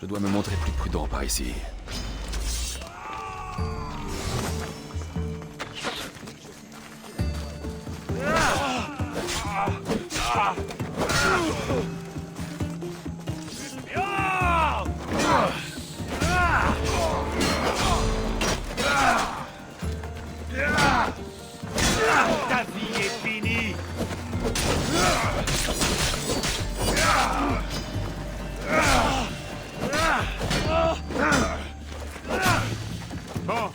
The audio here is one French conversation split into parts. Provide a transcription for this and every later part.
dois me montrer plus prudent par ici. Ta vie est finie. Bon.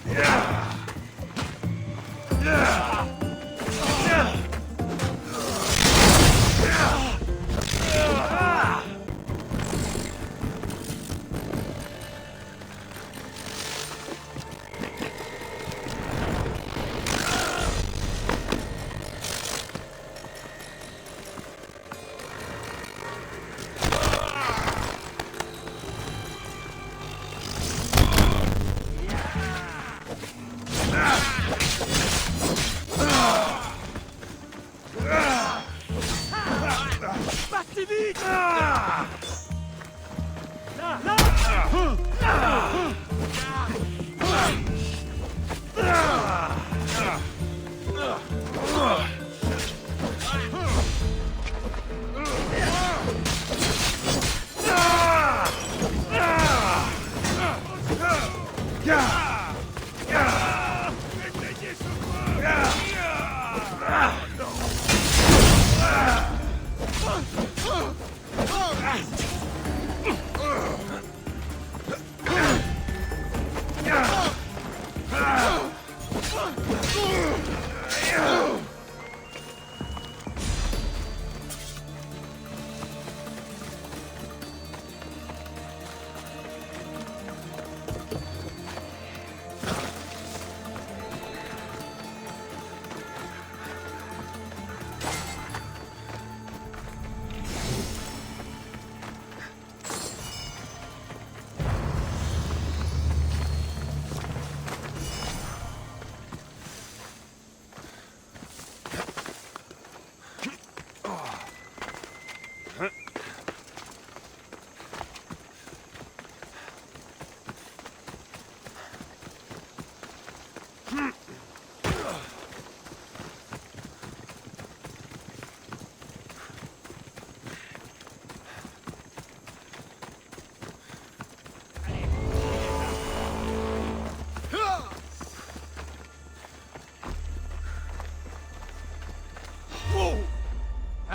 Pas si vite.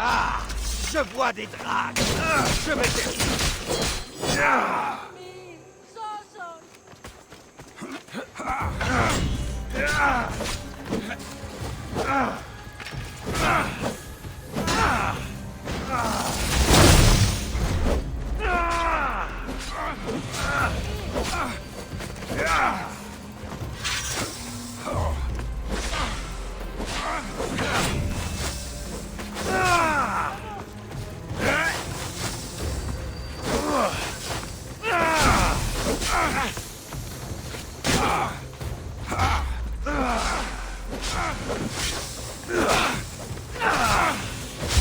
Ah, je vois des dragues. Je vais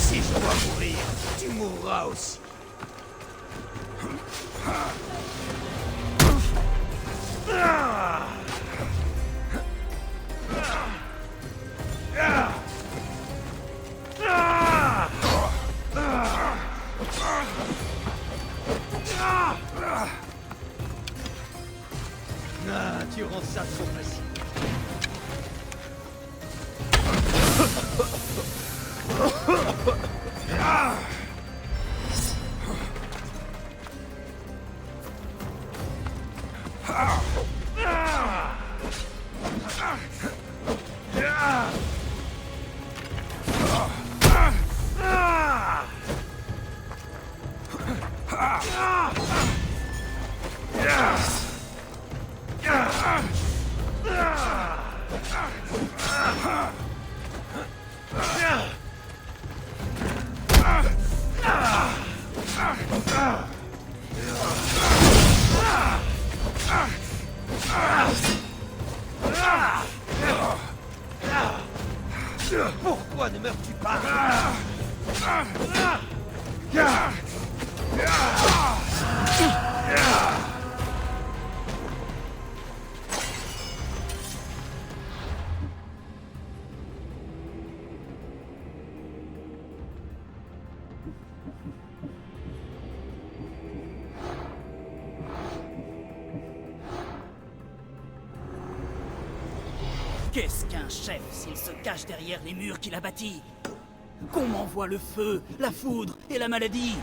Si je dois mourir, tu mourras aussi. Ah, tu rends ça trop facile. Pourquoi ne meurs-tu pas? Qu'est-ce qu'un chef s'il se cache derrière les murs qu'il a bâtis? Qu'on m'envoie le feu, la foudre et la maladie.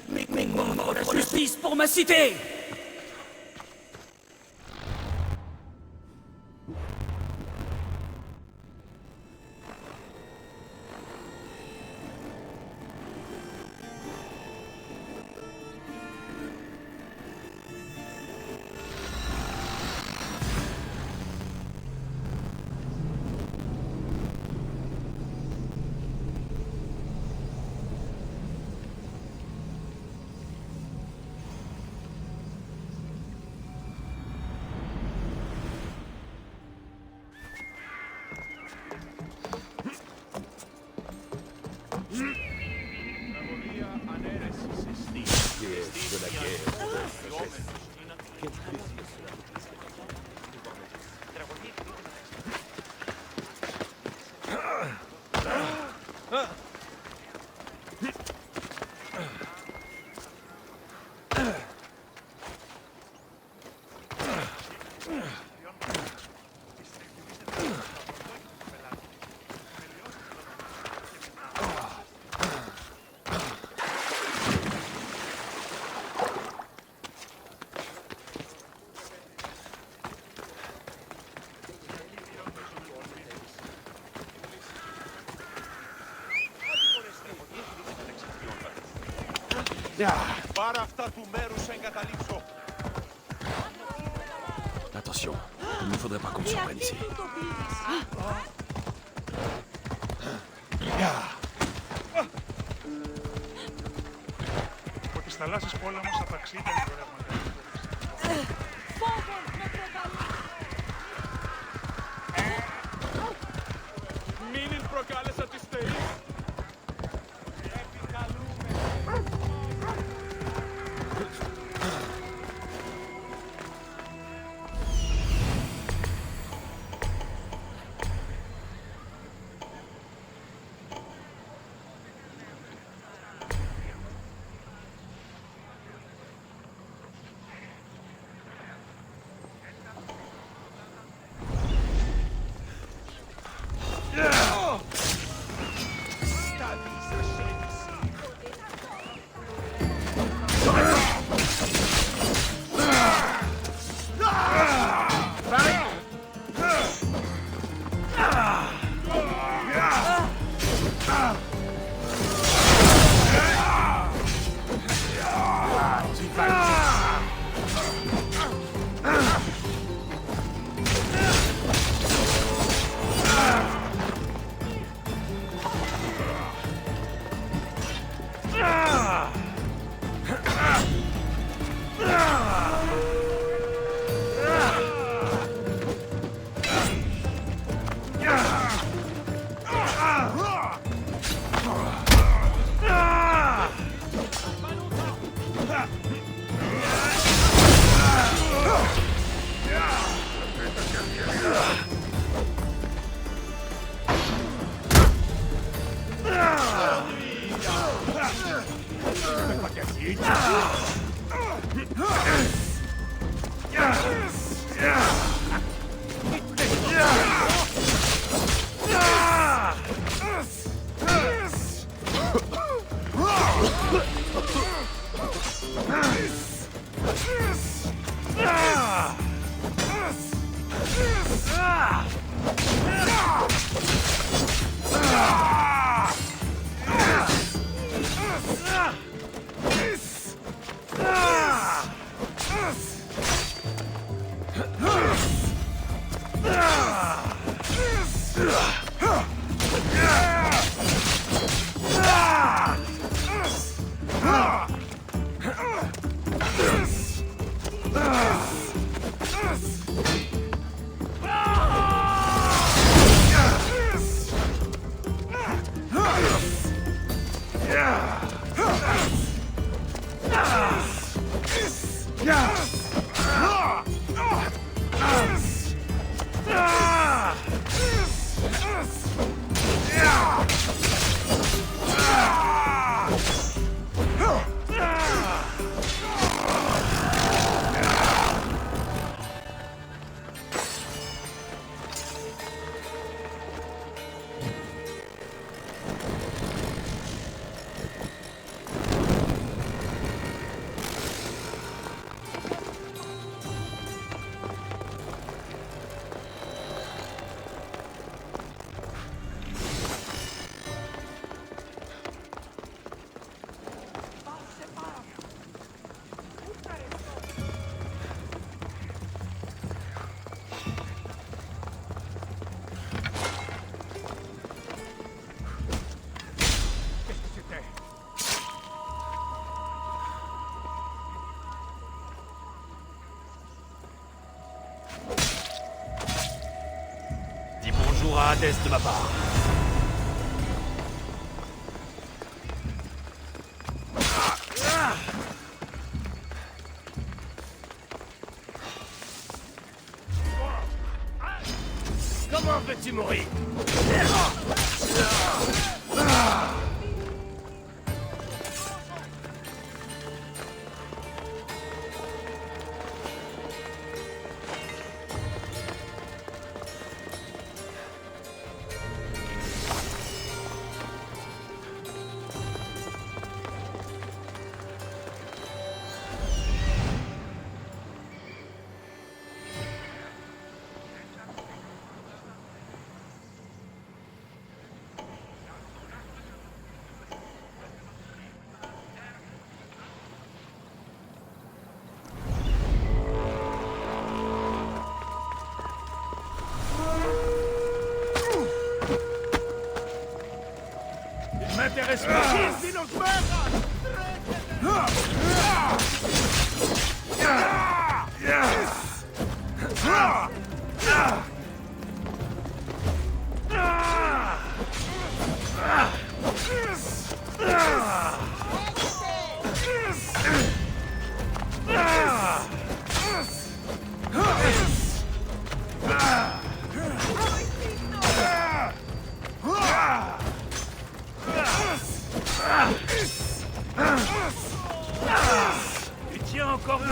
Mais qu'on m'envoie la justice pour ma cité! Πάρε αυτά του μέρους σε εγκαταλείψω. Attention, il ne faudrait pas qu'on me surprenne ici. Από τις θαλάσσιες πόλεμος στα ταξίδια είναι ωραία μαγαζιά. Μην προκάλεσα τη στεή. maladresse de ma part. Comment veux-tu mourir? M'intéresse pas. Tu tiens encore debout?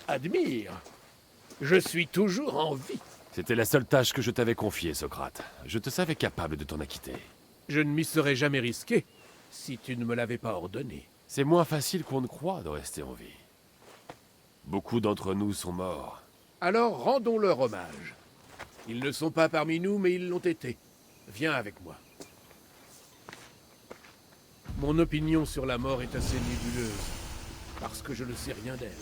Admire. Je suis toujours en vie. C'était la seule tâche que je t'avais confiée, Socrate. Je te savais capable de t'en acquitter. Je ne m'y serais jamais risqué si tu ne me l'avais pas ordonné. C'est moins facile qu'on ne croit de rester en vie. Beaucoup d'entre nous sont morts. Alors rendons-leur hommage. Ils ne sont pas parmi nous, mais ils l'ont été. Viens avec moi. Mon opinion sur la mort est assez nébuleuse, parce que je ne sais rien d'elle.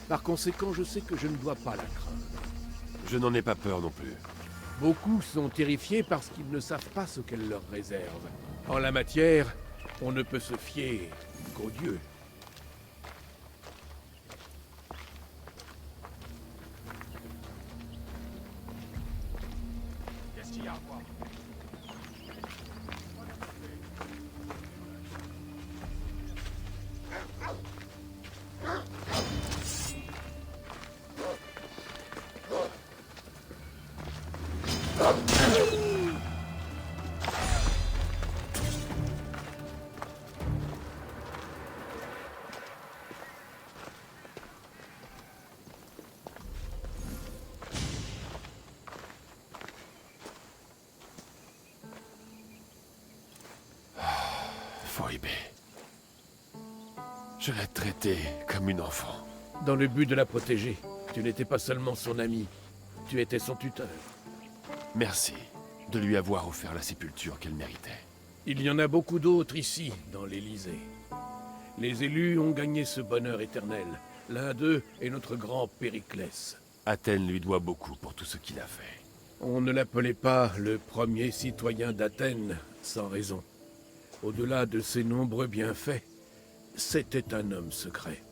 Par conséquent, je sais que je ne dois pas la craindre. Je n'en ai pas peur non plus. Beaucoup sont terrifiés parce qu'ils ne savent pas ce qu'elle leur réserve. En la matière, on ne peut se fier qu'aux dieux. Qu'est-ce qu'il y a à voir? Phoebe. Je l'ai traitée comme une enfant. Dans le but de la protéger, tu n'étais pas seulement son ami, tu étais son tuteur. Merci de lui avoir offert la sépulture qu'elle méritait. Il y en a beaucoup d'autres ici, dans l'Élysée. Les élus ont gagné ce bonheur éternel. L'un d'eux est notre grand Périclès. Athènes lui doit beaucoup pour tout ce qu'il a fait. On ne l'appelait pas le premier citoyen d'Athènes, sans raison. Au-delà de ses nombreux bienfaits, c'était un homme secret.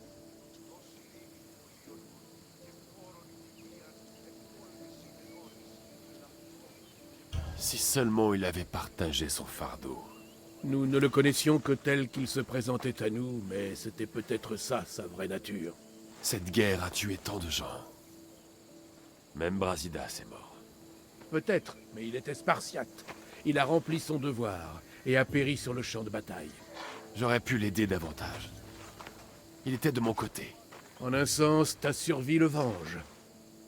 Si seulement il avait partagé son fardeau. Nous ne le connaissions que tel qu'il se présentait à nous, mais c'était peut-être ça, sa vraie nature. Cette guerre a tué tant de gens. Même Brasidas est mort. Peut-être, mais il était spartiate. Il a rempli son devoir et a péri sur le champ de bataille. J'aurais pu l'aider davantage. Il était de mon côté. En un sens, ta survie le venge.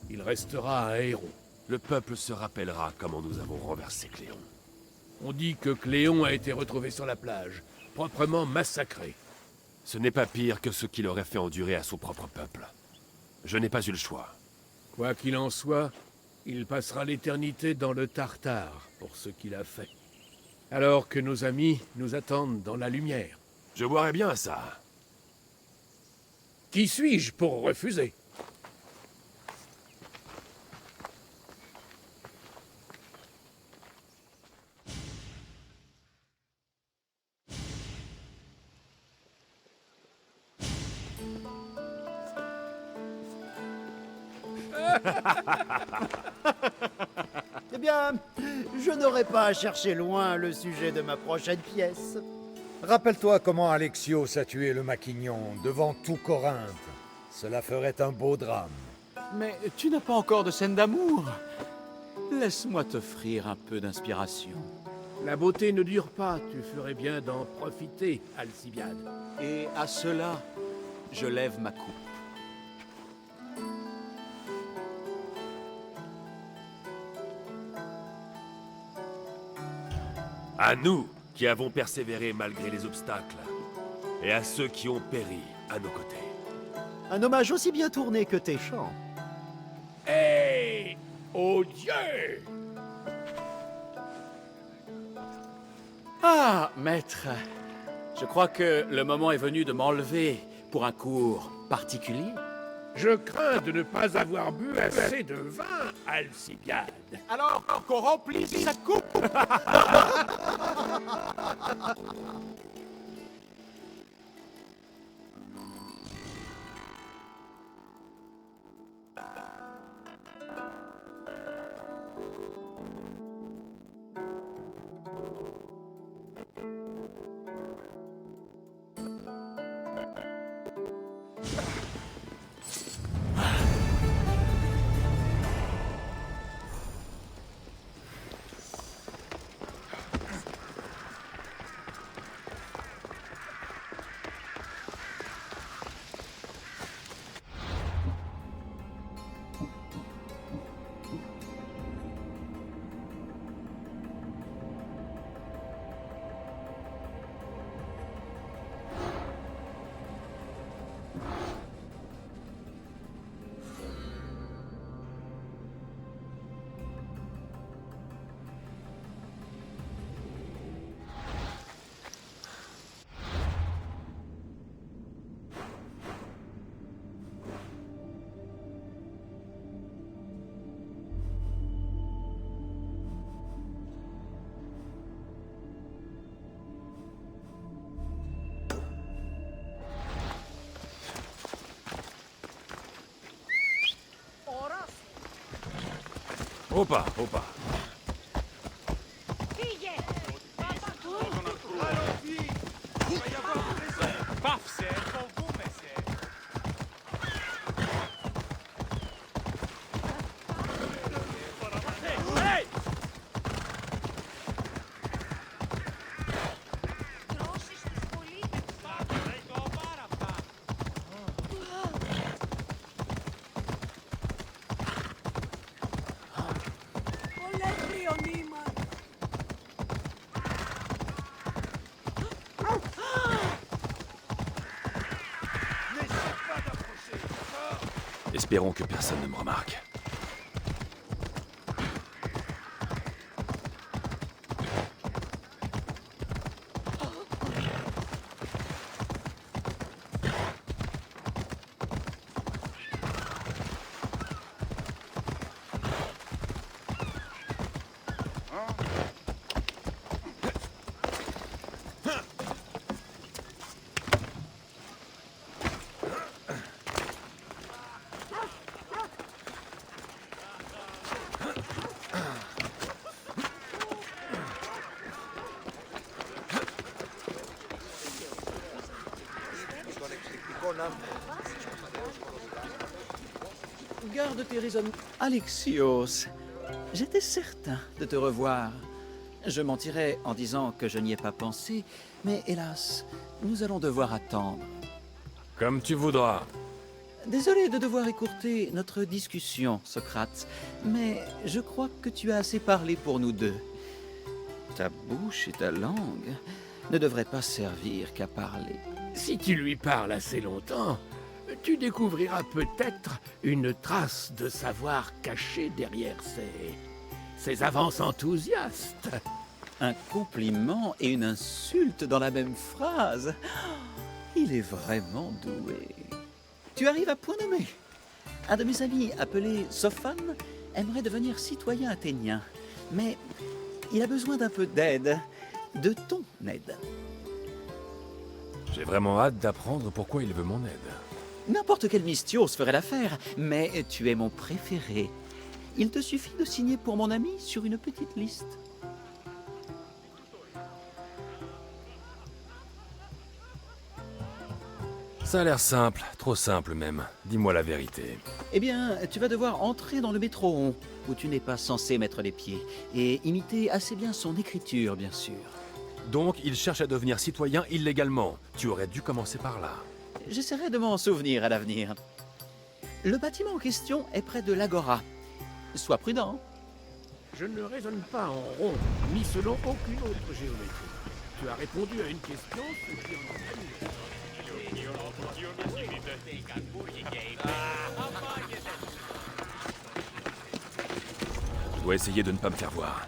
Il restera un héros. Le peuple se rappellera comment nous avons renversé Cléon. On dit que Cléon a été retrouvé sur la plage, proprement massacré. Ce n'est pas pire que ce qu'il aurait fait endurer à son propre peuple. Je n'ai pas eu le choix. Quoi qu'il en soit, il passera l'éternité dans le Tartare pour ce qu'il a fait. Alors que nos amis nous attendent dans la lumière. Je boirais bien à ça. Qui suis-je pour refuser ? Eh bien, je n'aurai pas à chercher loin le sujet de ma prochaine pièce. Rappelle-toi comment Alexios a tué le Maquignon devant tout Corinthe. Cela ferait un beau drame. Mais tu n'as pas encore de scène d'amour. Laisse-moi t'offrir un peu d'inspiration. La beauté ne dure pas, tu ferais bien d'en profiter, Alcibiade. Et à cela, je lève ma coupe. À nous qui avons persévéré malgré les obstacles, et à ceux qui ont péri à nos côtés. Un hommage aussi bien tourné que tes chants. Hé, ô Dieu! Ah, maître, je crois que le moment est venu de m'enlever pour un cours particulier. Je crains de ne pas avoir bu assez de vin, Alcibiade. Alors qu'on remplisse sa coupe. Opa, opa. Espérons que personne ne me remarque. Garde tes raisonnements. Alexios, j'étais certain de te revoir. Je mentirais en disant que je n'y ai pas pensé, mais hélas, nous allons devoir attendre. Comme tu voudras. Désolé de devoir écourter notre discussion, Socrate, mais je crois que tu as assez parlé pour nous deux. Ta bouche et ta langue ne devraient pas servir qu'à parler. Si tu lui parles assez longtemps, tu découvriras peut-être une trace de savoir caché derrière ses avances enthousiastes. Un compliment et une insulte dans la même phrase. Il est vraiment doué. Tu arrives à point nommé. Un de mes amis, appelé Sophane, aimerait devenir citoyen athénien. Mais il a besoin d'un peu d'aide. De ton aide. J'ai vraiment hâte d'apprendre pourquoi il veut mon aide. N'importe quel Mystios ferait l'affaire, mais tu es mon préféré. Il te suffit de signer pour mon ami sur une petite liste. Ça a l'air simple, trop simple même. Dis-moi la vérité. Eh bien, tu vas devoir entrer dans le métro, où tu n'es pas censé mettre les pieds, et imiter assez bien son écriture, bien sûr. Donc, il cherche à devenir citoyen illégalement. Tu aurais dû commencer par là. J'essaierai de m'en souvenir à l'avenir. Le bâtiment en question est près de l'Agora. Sois prudent. Je ne raisonne pas en rond, ni selon aucune autre géométrie. Tu as répondu à une question, ce qui en est Je dois essayer de ne pas me faire voir.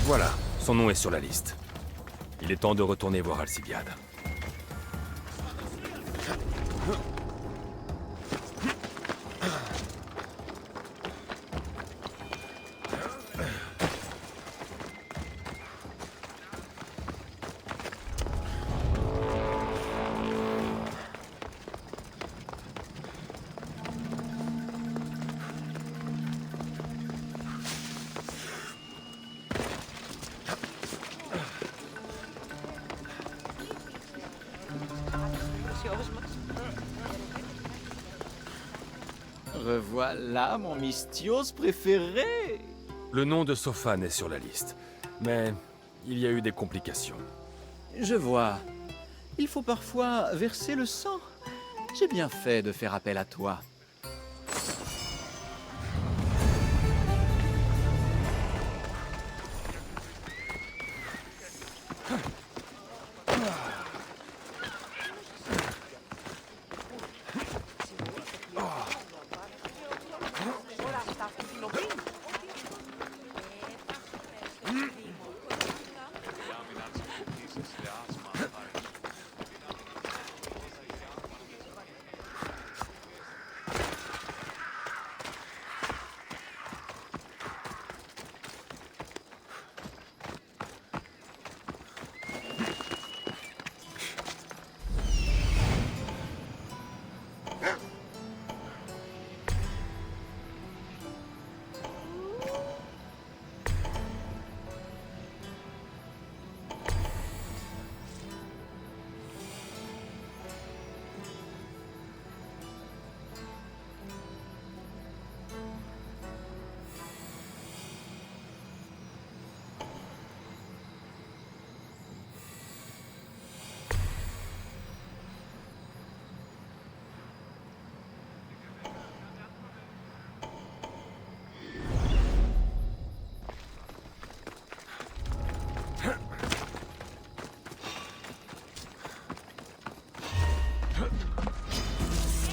Voilà, son nom est sur la liste. Il est temps de retourner voir Alcibiade. Revoilà mon Mystios préféré. Le nom de Sophane est sur la liste. Mais il y a eu des complications. Je vois. Il faut parfois verser le sang. J'ai bien fait de faire appel à toi.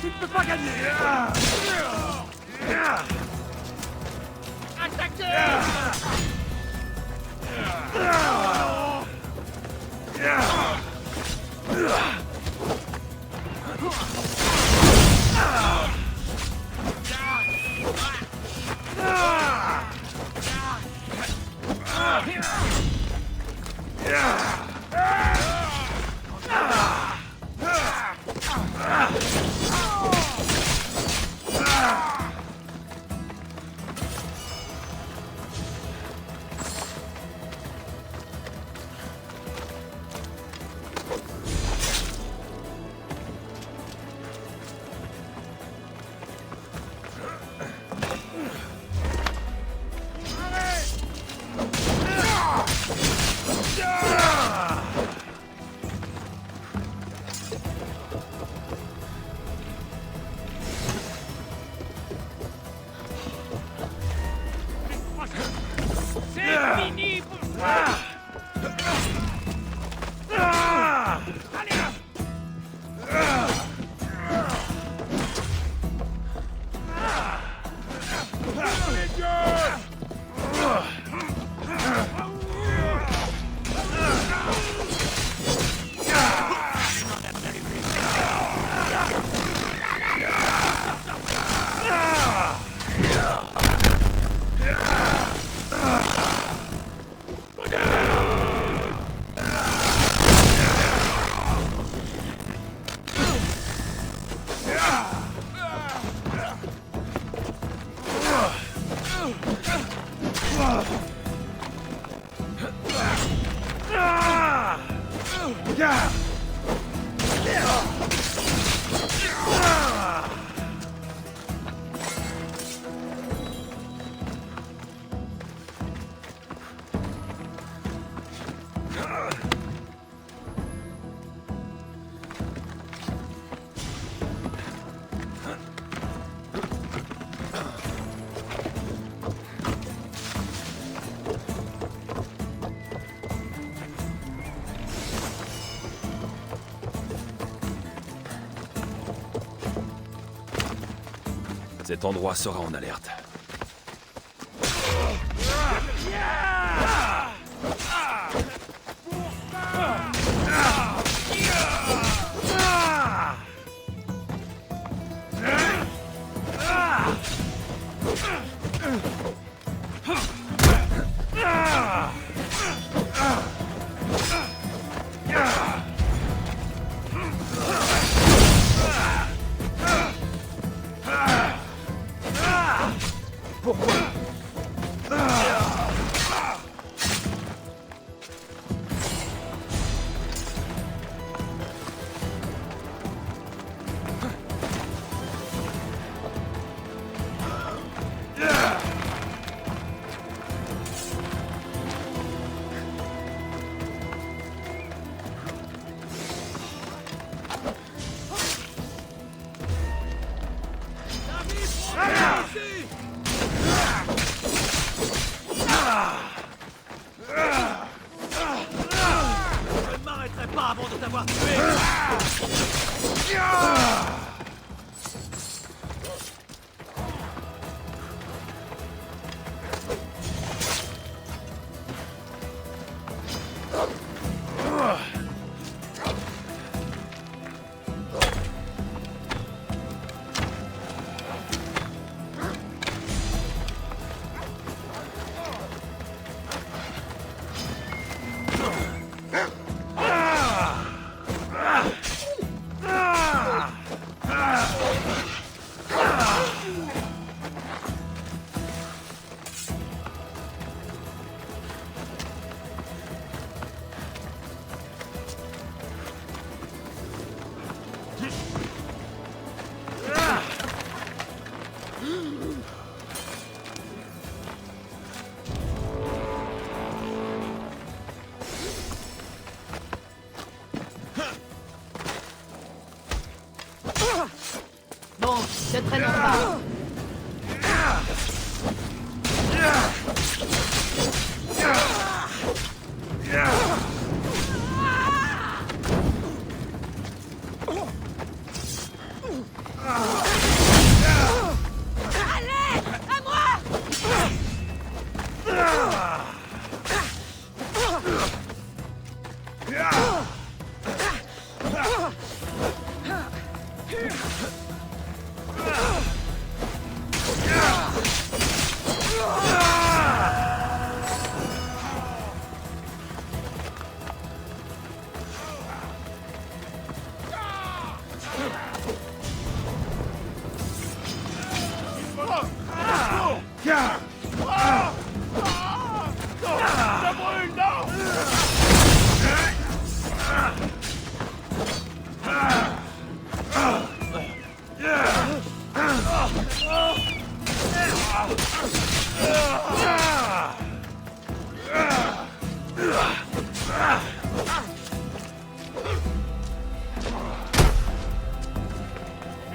Tu ne peux pas gagner. C'est fini pour toi. Cet endroit sera en alerte. traînons pas. Allez, à moi!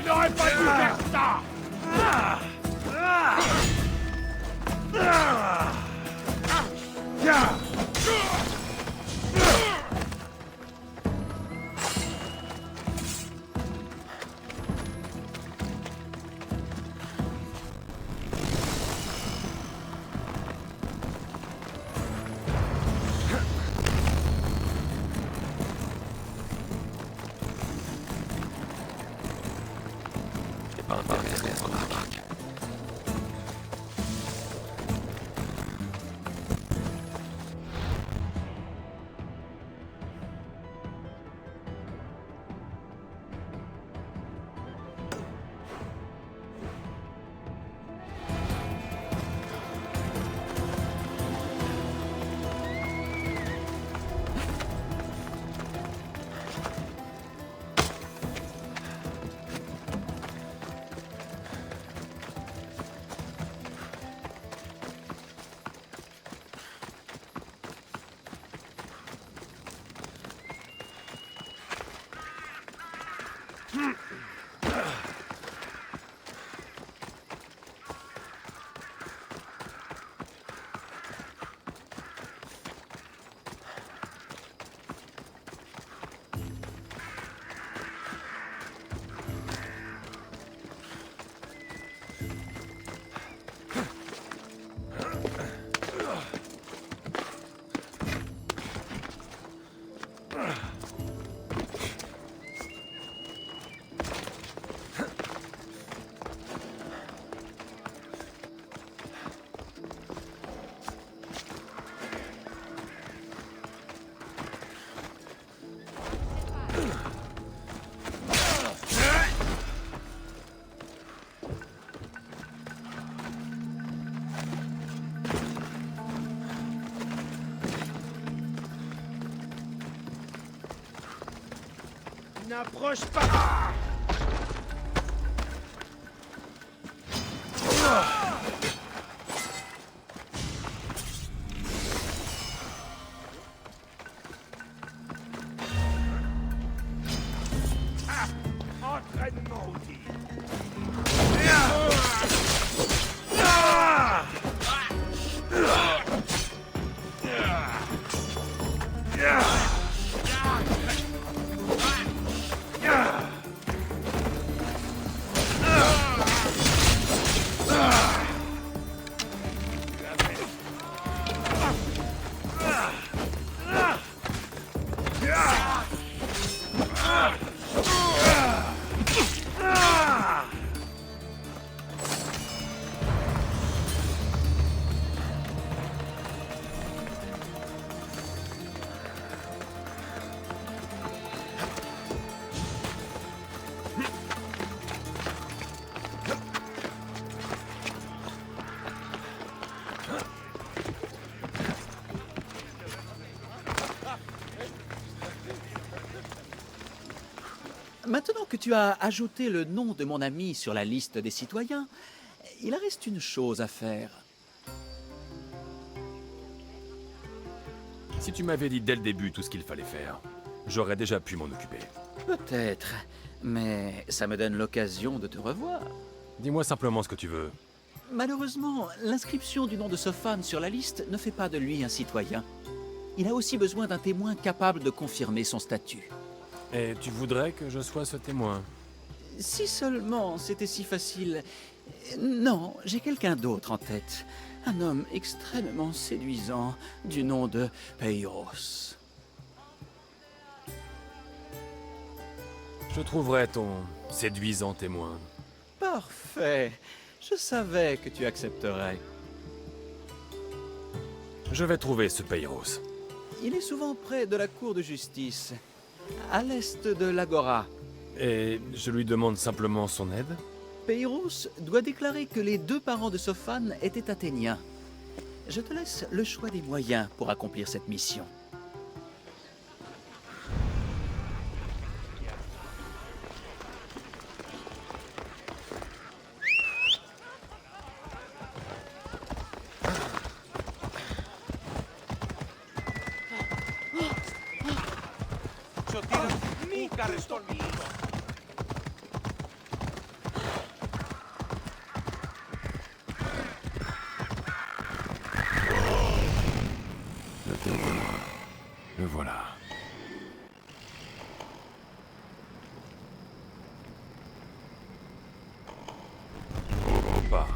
Il n'aurait pas dû faire ça! T'es pas intéressé à ce qu'on remarque. N'approche pas! Entraînement outil! Maintenant que tu as ajouté le nom de mon ami sur la liste des citoyens, il reste une chose à faire. Si tu m'avais dit dès le début tout ce qu'il fallait faire, j'aurais déjà pu m'en occuper. Peut-être, mais ça me donne l'occasion de te revoir. Dis-moi simplement ce que tu veux. Malheureusement, l'inscription du nom de Sophane sur la liste ne fait pas de lui un citoyen. Il a aussi besoin d'un témoin capable de confirmer son statut. Et tu voudrais que je sois ce témoin? Si seulement c'était si facile. Non, j'ai quelqu'un d'autre en tête. Un homme extrêmement séduisant, du nom de Peiros. Je trouverai ton séduisant témoin. Parfait. Je savais que tu accepterais. Je vais trouver ce Peiros. Il est souvent près de la cour de justice, à l'est de l'Agora. Et je lui demande simplement son aide? Peiros doit déclarer que les 2 parents de Sophane étaient athéniens. Je te laisse le choix des moyens pour accomplir cette mission. Le voilà. Au pas.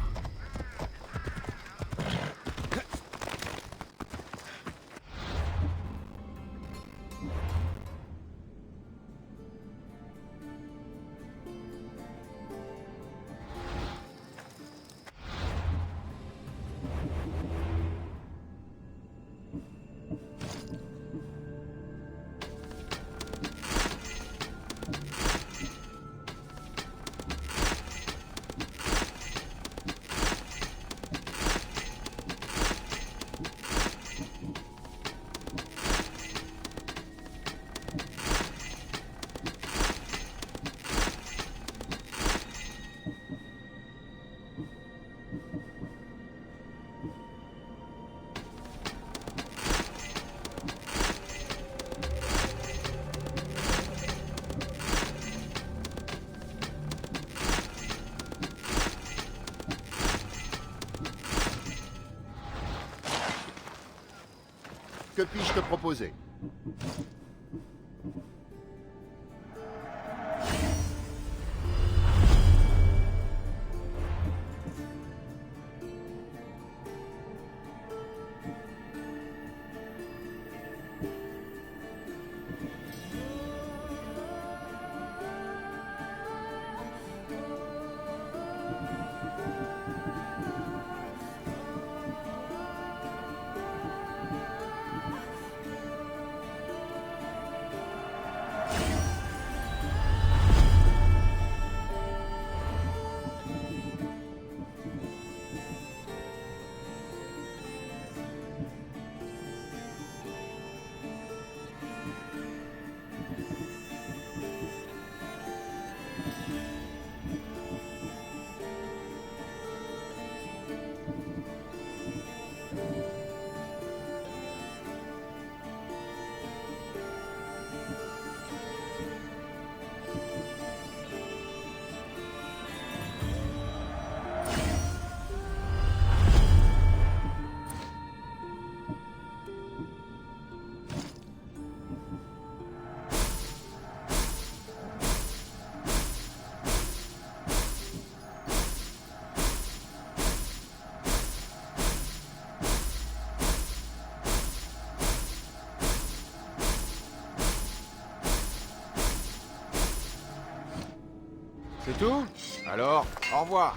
Que puis-je te proposer? C'est tout? Alors, au revoir.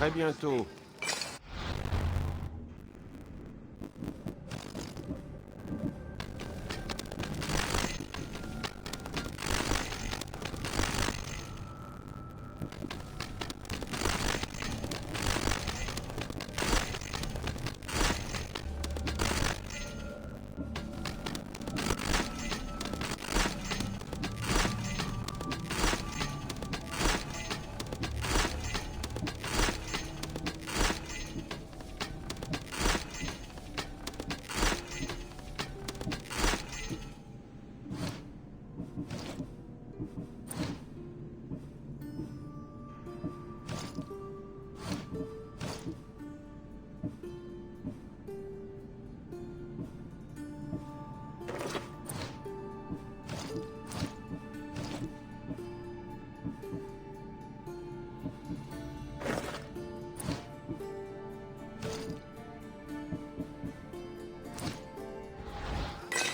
très bientôt.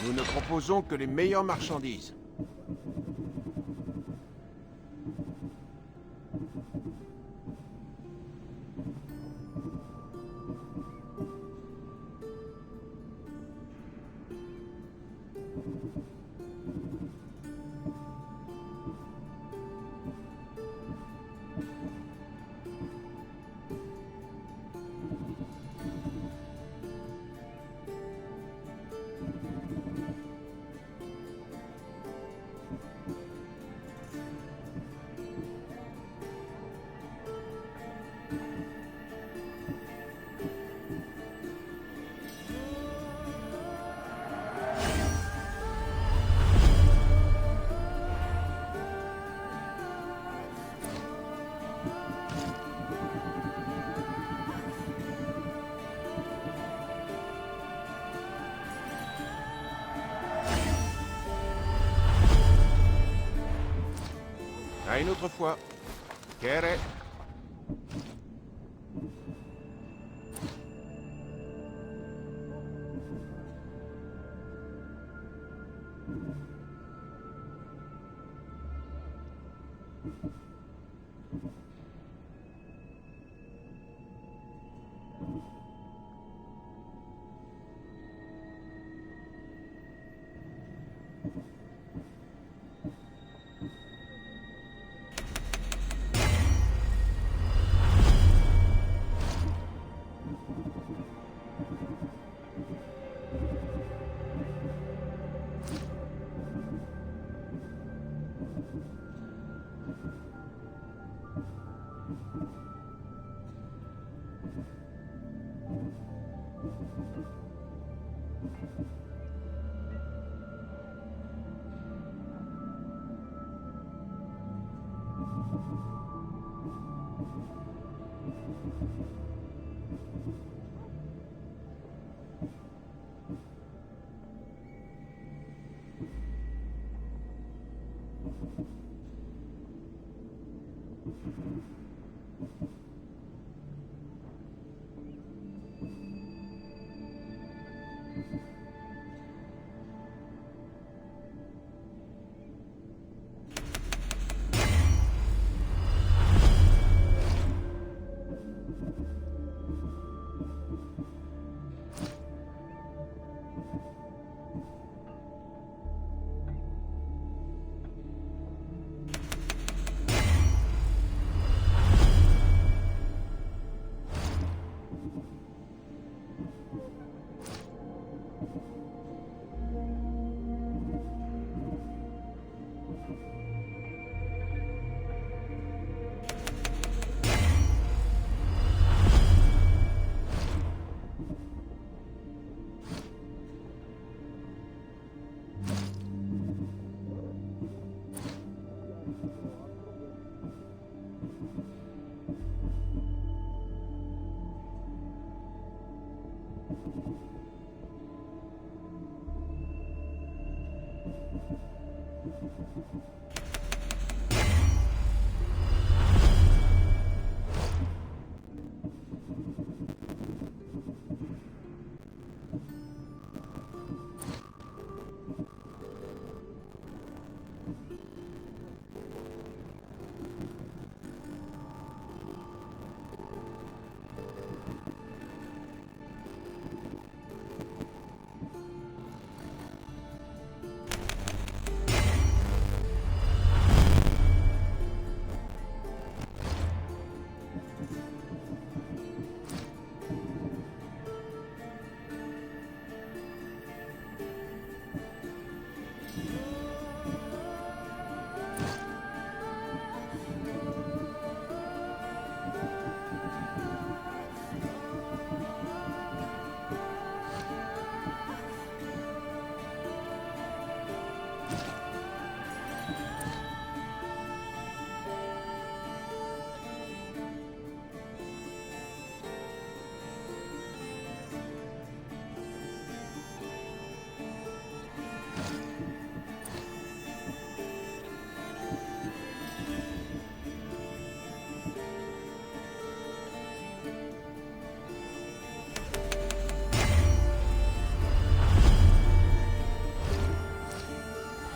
Nous ne proposons que les meilleures marchandises. À une autre fois. Kere.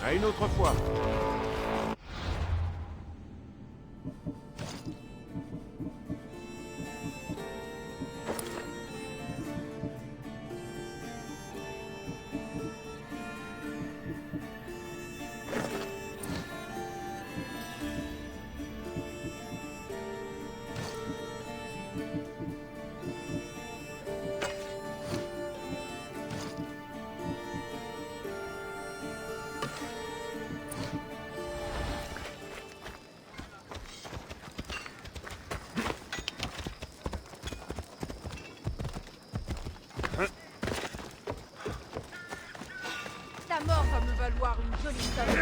À une autre fois. Ta mort va me valoir une jolie somme.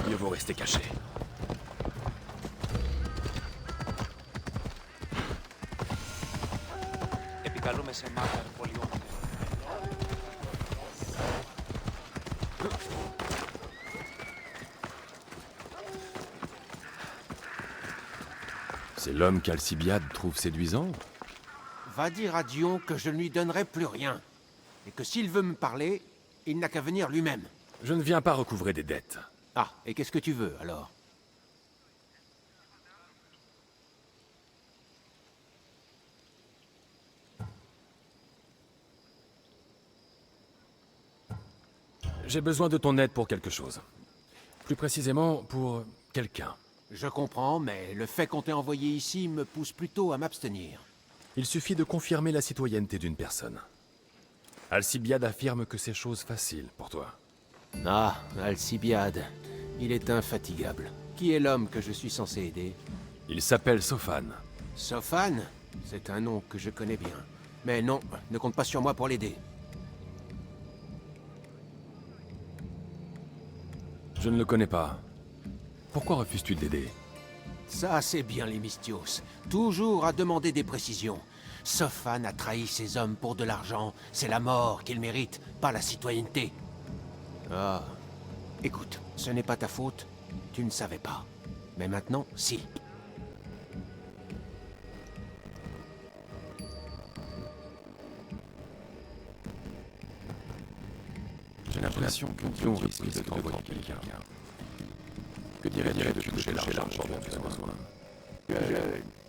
Mieux vaut rester caché. Επικαλούμε σε μάχα πολιών. C'est l'homme qu'Alcibiade trouve séduisant? Va dire à Dion que je ne lui donnerai plus rien. Et que s'il veut me parler, il n'a qu'à venir lui-même. Je ne viens pas recouvrer des dettes. Ah, et qu'est-ce que tu veux, alors? J'ai besoin de ton aide pour quelque chose. Plus précisément, pour quelqu'un. Je comprends, mais le fait qu'on t'ait envoyé ici me pousse plutôt à m'abstenir. Il suffit de confirmer la citoyenneté d'une personne. Alcibiade affirme que c'est chose facile pour toi. Ah, Alcibiade. Il est infatigable. Qui est l'homme que je suis censé aider? Il s'appelle Sophane. Sophane? C'est un nom que je connais bien. Mais non, ne compte pas sur moi pour l'aider. Je ne le connais pas. Pourquoi refuses-tu de l'aider? Ça, c'est bien les Mystios. Toujours à demander des précisions. Sophane a trahi ses hommes pour de l'argent. C'est la mort qu'il mérite, pas la citoyenneté. Ah. Écoute, ce n'est pas ta faute. Tu ne savais pas. Mais maintenant, si. J'ai l'impression que Dion risque de t'envoyer quelqu'un. Que dirais-tu de toucher l'argent dont tu as besoin?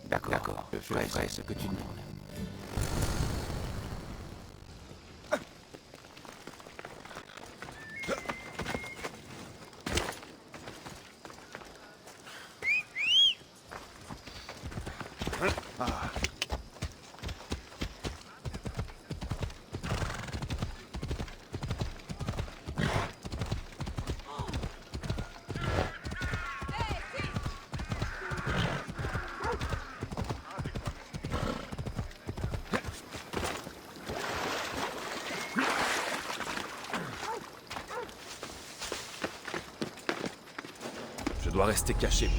D'accord, je ferai ce que tu demandes. Je dois rester caché.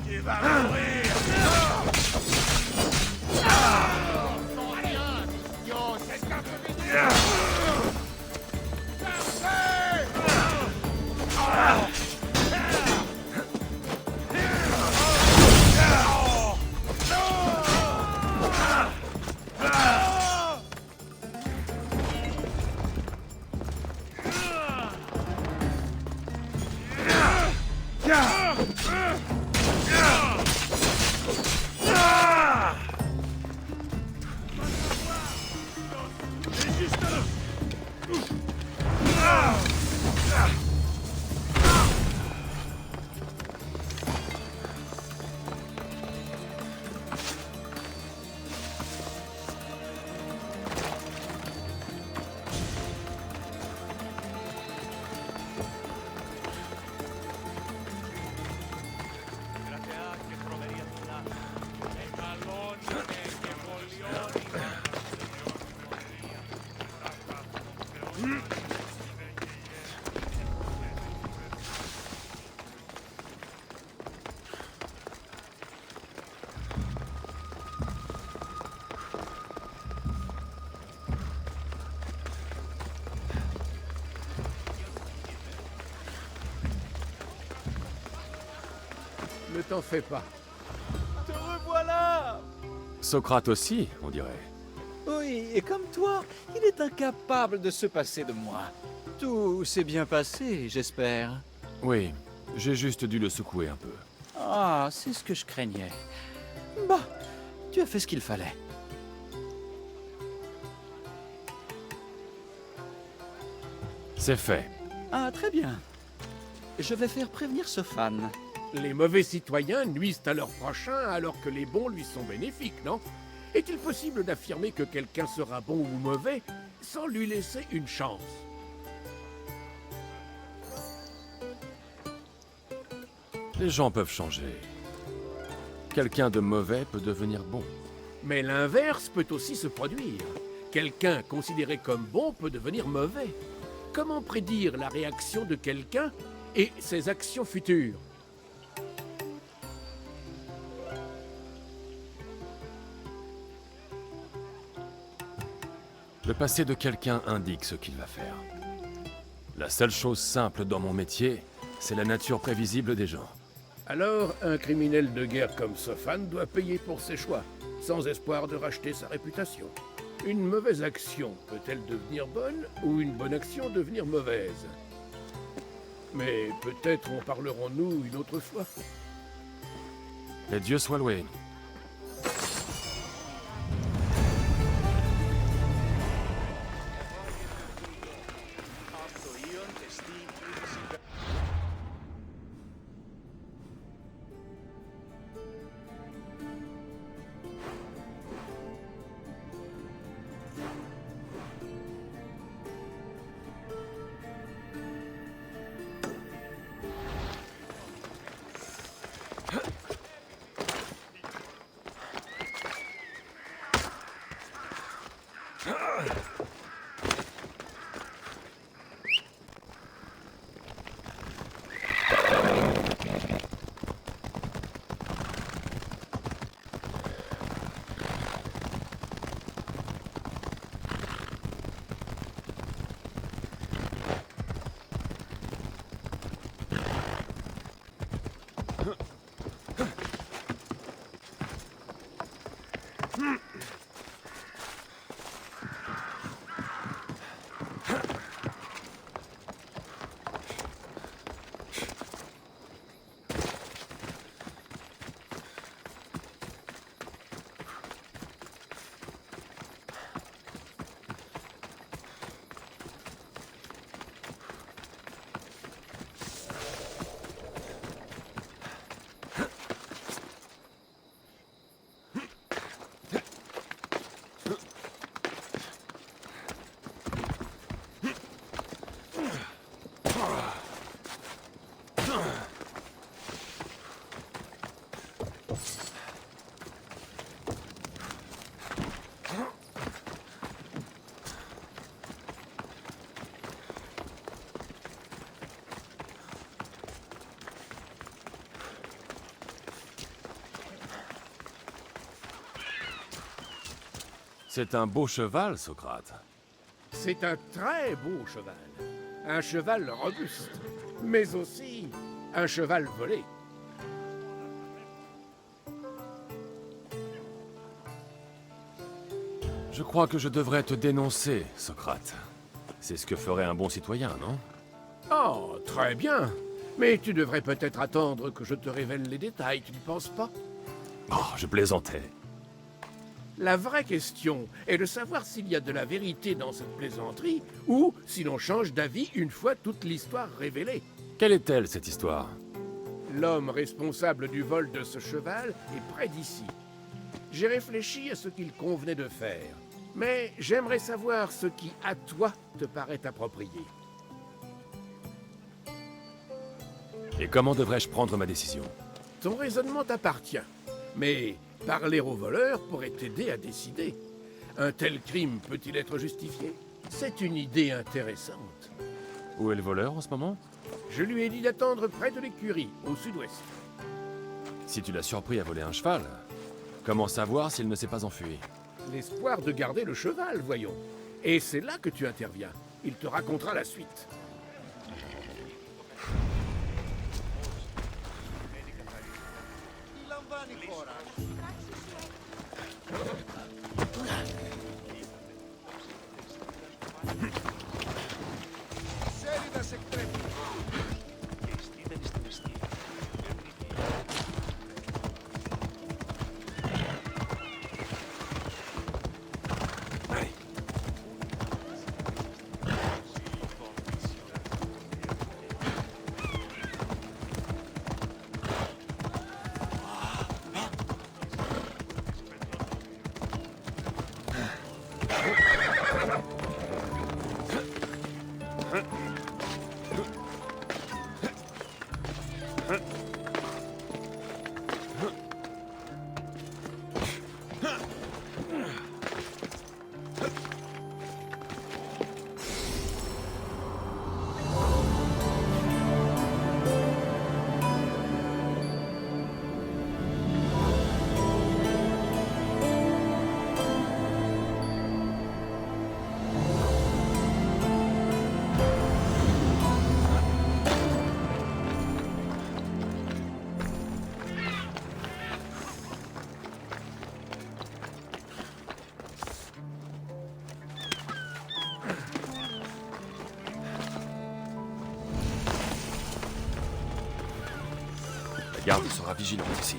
Tu vas mourir. Ne t'en fais pas. Te revoilà! Socrate aussi, on dirait. Oui, et comme toi, il est incapable de se passer de moi. Tout s'est bien passé, j'espère. Oui, j'ai juste dû le secouer un peu. Ah, c'est ce que je craignais. Bah, tu as fait ce qu'il fallait. C'est fait. Ah, très bien. Je vais faire prévenir ce fan. Les mauvais citoyens nuisent à leur prochain alors que les bons lui sont bénéfiques, non? Est-il possible d'affirmer que quelqu'un sera bon ou mauvais sans lui laisser une chance? Les gens peuvent changer. Quelqu'un de mauvais peut devenir bon. Mais l'inverse peut aussi se produire. Quelqu'un considéré comme bon peut devenir mauvais. Comment prédire la réaction de quelqu'un et ses actions futures? Le passé de quelqu'un indique ce qu'il va faire. La seule chose simple dans mon métier, c'est la nature prévisible des gens. Alors, un criminel de guerre comme Sophane doit payer pour ses choix, sans espoir de racheter sa réputation. Une mauvaise action peut-elle devenir bonne, ou une bonne action devenir mauvaise? Mais peut-être en parlerons-nous une autre fois. Les dieux soient loués. C'est un beau cheval, Socrate. C'est un très beau cheval. Un cheval robuste, mais aussi un cheval volé. Je crois que je devrais te dénoncer, Socrate. C'est ce que ferait un bon citoyen, non? Oh, très bien. Mais tu devrais peut-être attendre que je te révèle les détails, tu ne penses pas? Oh, je plaisantais. La vraie question est de savoir s'il y a de la vérité dans cette plaisanterie ou si l'on change d'avis une fois toute l'histoire révélée. Quelle est-elle, cette histoire? L'homme responsable du vol de ce cheval est près d'ici. J'ai réfléchi à ce qu'il convenait de faire, mais j'aimerais savoir ce qui, à toi, te paraît approprié. Et comment devrais-je prendre ma décision? Ton raisonnement t'appartient, mais Parler au voleur pourrait t'aider à décider. Un tel crime peut-il être justifié? C'est une idée intéressante. Où est le voleur en ce moment? Je lui ai dit d'attendre près de l'écurie, au sud-ouest. Si tu l'as surpris à voler un cheval, comment savoir s'il ne s'est pas enfui? L'espoir de garder le cheval, voyons. Et c'est là que tu interviens. Il te racontera la suite. La garde sera vigilante ici.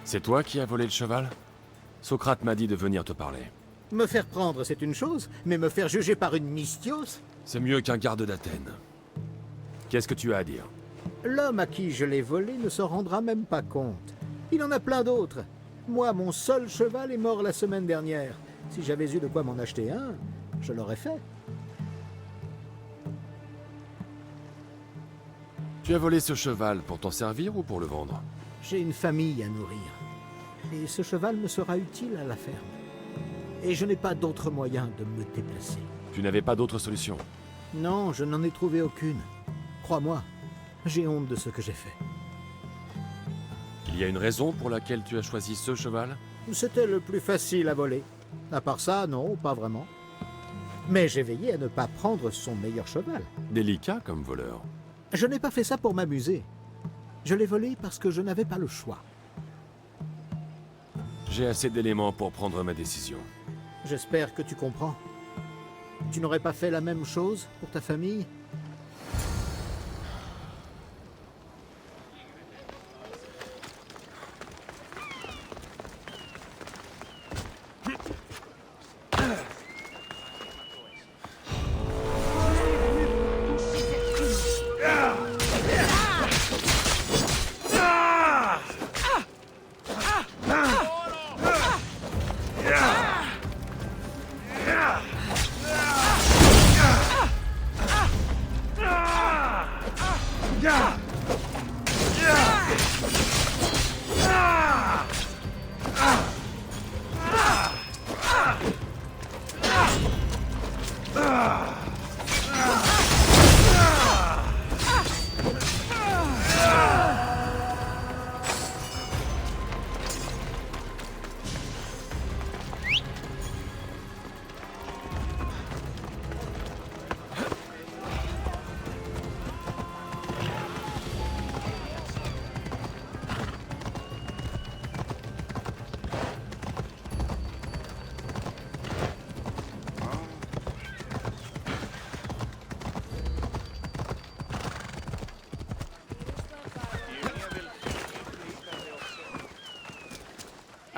C'est toi qui as volé le cheval? Socrate m'a dit de venir te parler. Me faire prendre, c'est une chose, mais me faire juger par une mystios? C'est mieux qu'un garde d'Athènes. Qu'est-ce que tu as à dire? L'homme à qui je l'ai volé ne s'en rendra même pas compte. Il en a plein d'autres. Moi, mon seul cheval est mort la semaine dernière. Si j'avais eu de quoi m'en acheter un, je l'aurais fait. Tu as volé ce cheval pour t'en servir ou pour le vendre? J'ai une famille à nourrir. Et ce cheval me sera utile à la ferme. Et je n'ai pas d'autre moyen de me déplacer. Tu n'avais pas d'autre solution? Non, je n'en ai trouvé aucune. Crois-moi, j'ai honte de ce que j'ai fait. Il y a une raison pour laquelle tu as choisi ce cheval? C'était le plus facile à voler. À part ça, non, pas vraiment. Mais j'ai veillé à ne pas prendre son meilleur cheval. Délicat comme voleur. Je n'ai pas fait ça pour m'amuser. Je l'ai volé parce que je n'avais pas le choix. J'ai assez d'éléments pour prendre ma décision. J'espère que tu comprends. Tu n'aurais pas fait la même chose pour ta famille?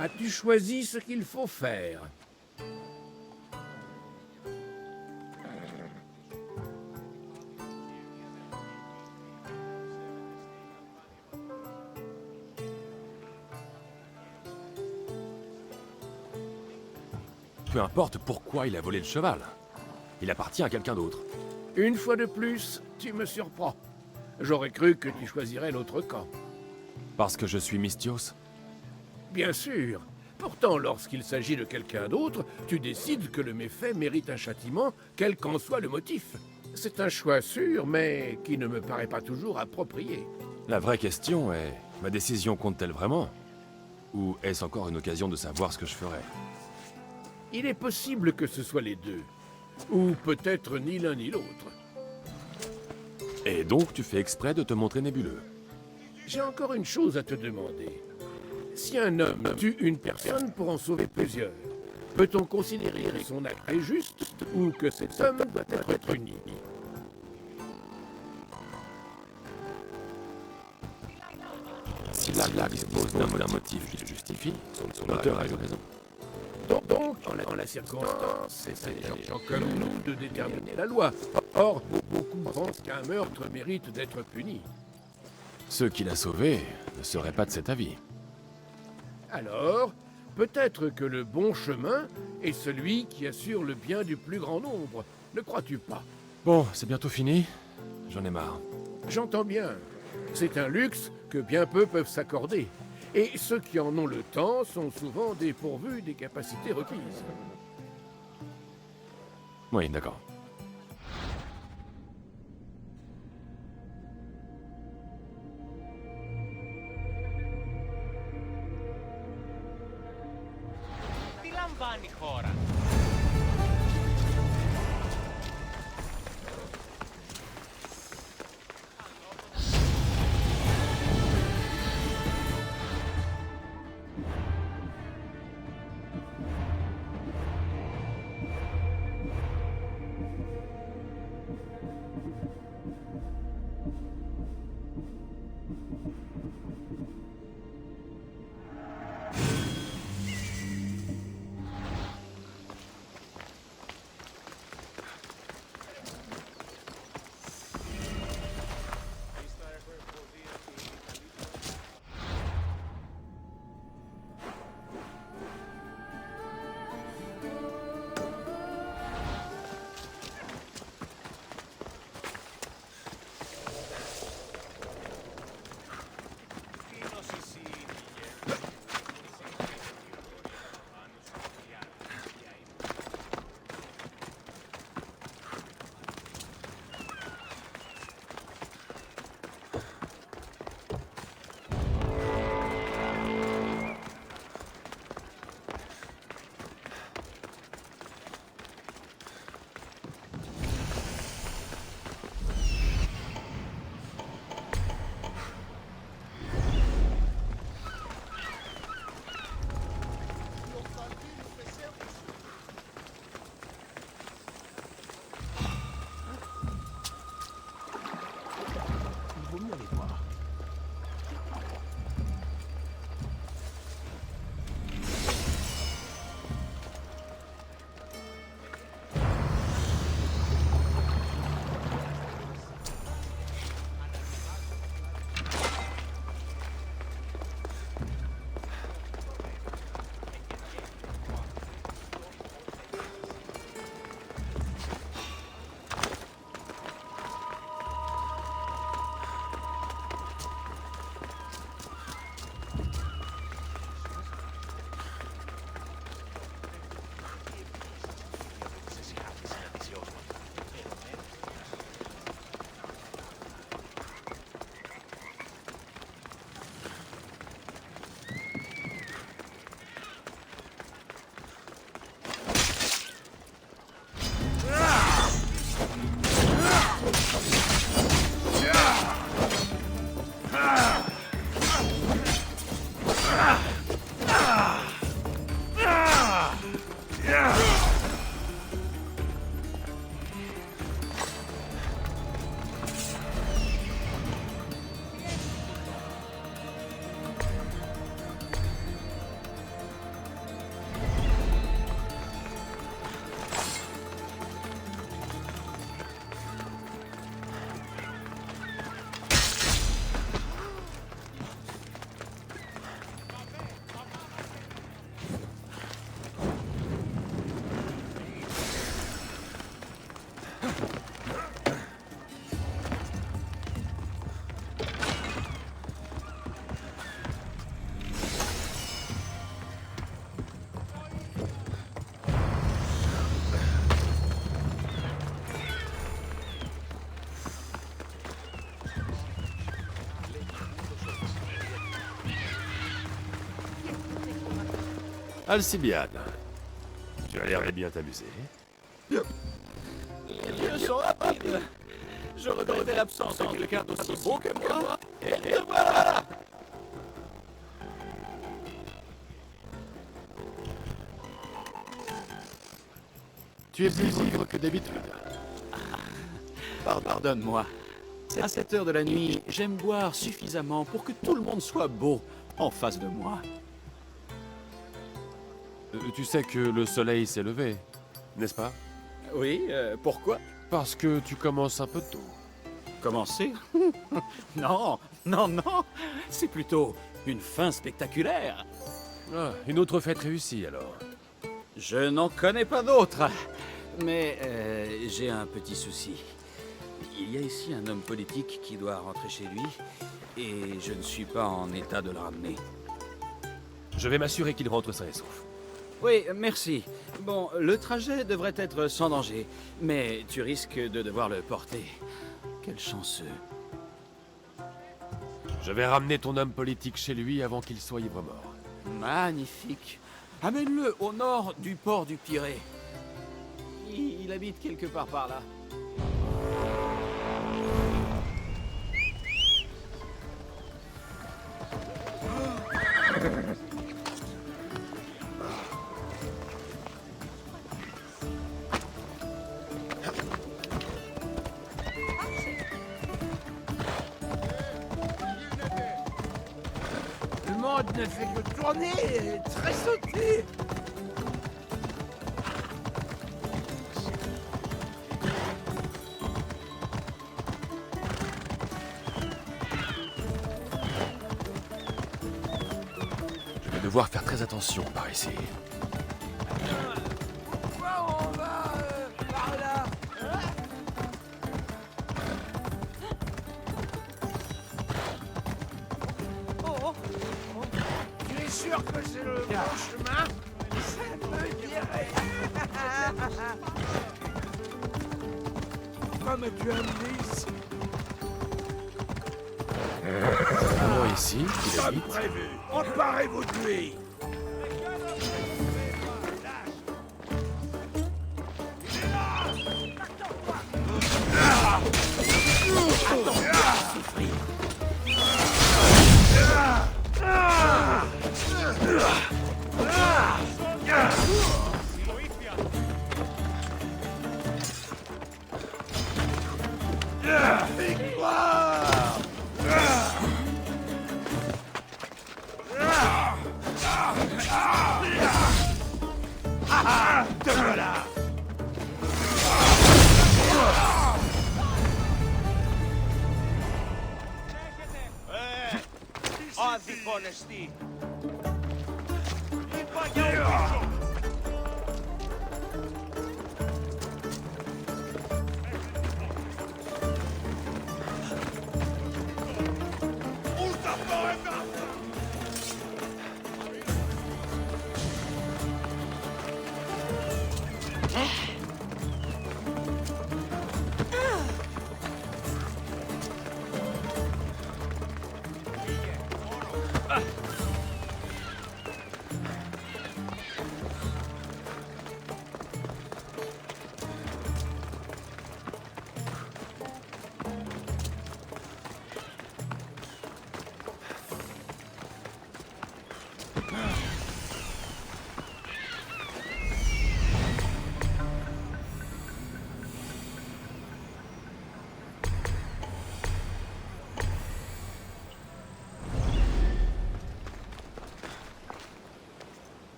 As-tu choisi ce qu'il faut faire? Peu importe pourquoi il a volé le cheval. Il appartient à quelqu'un d'autre. Une fois de plus, tu me surprends. J'aurais cru que tu choisirais l'autre camp. Parce que je suis Mystios? Bien sûr. Pourtant, lorsqu'il s'agit de quelqu'un d'autre, tu décides que le méfait mérite un châtiment, quel qu'en soit le motif. C'est un choix sûr, mais qui ne me paraît pas toujours approprié. La vraie question est, ma décision compte-t-elle vraiment? Ou est-ce encore une occasion de savoir ce que je ferai? Il est possible que ce soit les deux. Ou peut-être ni l'un ni l'autre. Et donc tu fais exprès de te montrer nébuleux? J'ai encore une chose à te demander. Si un homme tue une personne pour en sauver plusieurs, peut-on considérer son acte injuste ou que cet homme doit être puni? Si la dispose d'un motif qui le justifie, son auteur a eu raison. Donc, en la circonstance, c'est des gens comme nous de déterminer la loi. Or, beaucoup pensent qu'un meurtre mérite d'être puni. Ceux qu'il a sauvés ne seraient pas de cet avis. Alors, peut-être que le bon chemin est celui qui assure le bien du plus grand nombre. Ne crois-tu pas? Bon, c'est bientôt fini. J'en ai marre. J'entends bien. C'est un luxe que bien peu peuvent s'accorder. Et ceux qui en ont le temps sont souvent dépourvus des capacités requises. Oui, d'accord. Τι λαμβάνει η χώρα? Alcibiade, tu as l'air de bien t'amuser. Les lieux sont rapides. Je regrettais l'absence de quelqu'un d'aussi beau que moi. Et te voilà! Tu es plus ivre que d'habitude. Pardonne-moi. À cette heure de la nuit, j'aime boire suffisamment pour que tout le monde soit beau en face de moi. Tu sais que le soleil s'est levé, n'est-ce pas? Oui, pourquoi? Parce que tu commences un peu tôt. Commencer? Non, non, non. C'est plutôt une fin spectaculaire. Ah, une autre fête réussie alors. Je n'en connais pas d'autres. Mais j'ai un petit souci. Il y a ici un homme politique qui doit rentrer chez lui et je ne suis pas en état de le ramener. Je vais m'assurer qu'il rentre sain et sauf. Oui, merci. Bon, le trajet devrait être sans danger, mais tu risques de devoir le porter. Quel chanceux. Je vais ramener ton homme politique chez lui avant qu'il soit ivre-mort. Magnifique. Amène-le au nord du port du Pirée. Il habite quelque part par là. Le monde ne fait que tourner et tressauter. Je vais devoir faire très attention par ici. Pourquoi on va par là? Tu es sûr que c'est le bon chemin? Ça me dirait. Pourquoi m'as-tu amené ici? Vraiment ici, il est Comme vite. prévu, emparez-vous de lui. Te voilà. Άδικο νεστή.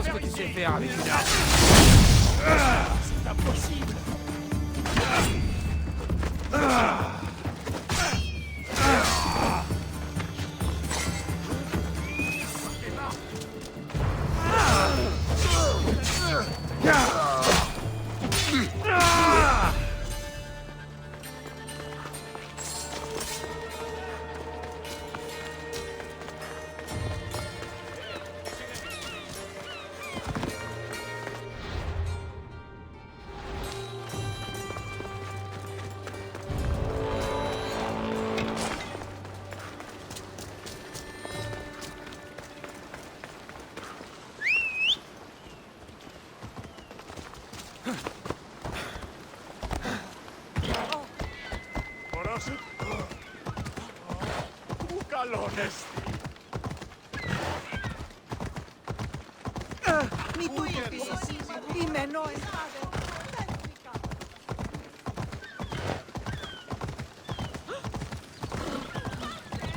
ce que tu sais faire avec une arme. C'est impossible.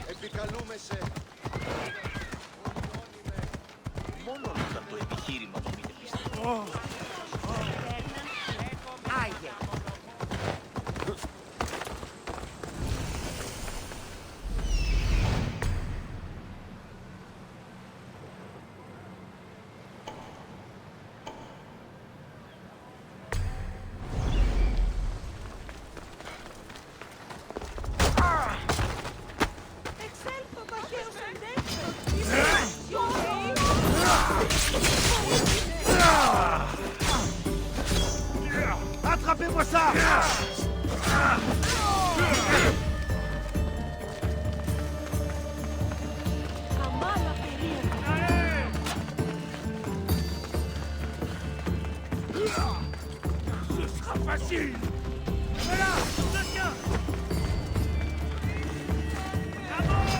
Επικαλούμεσαι. Μόνο όταν το επιχείρημα μου μην πιστεύω. Άγια. Attrapez-moi ça! Ce sera facile! Voilà! Je tiens! À mort!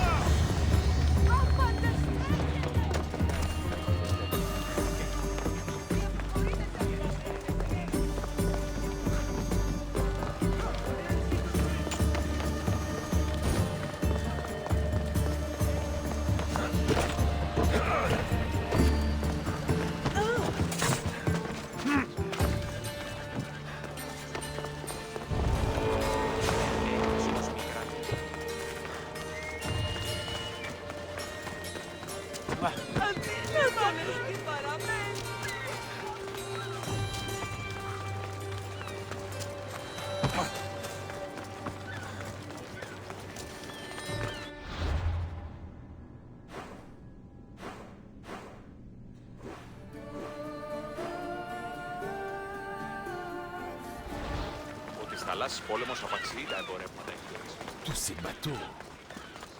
Tous ces bateaux,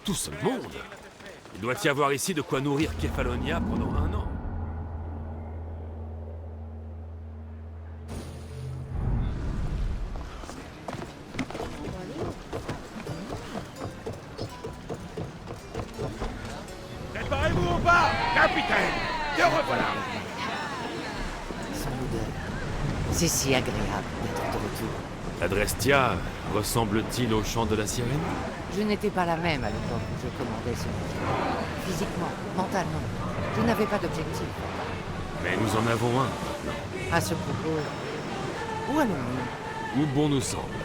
tout ce monde. Il doit y avoir ici de quoi nourrir Kefalonia pendant 1 an. Préparez-vous au pas, capitaine! Te revoilà! Son odeur. C'est si agréable d'être de retour. Adrestia ressemble-t-il au chant de la sirène? Je n'étais pas la même à l'époque où je commandais ce navire. Physiquement, mentalement, je n'avais pas d'objectif. Mais nous en avons un maintenant. À ce propos, où allons-nous? Où bon nous semble.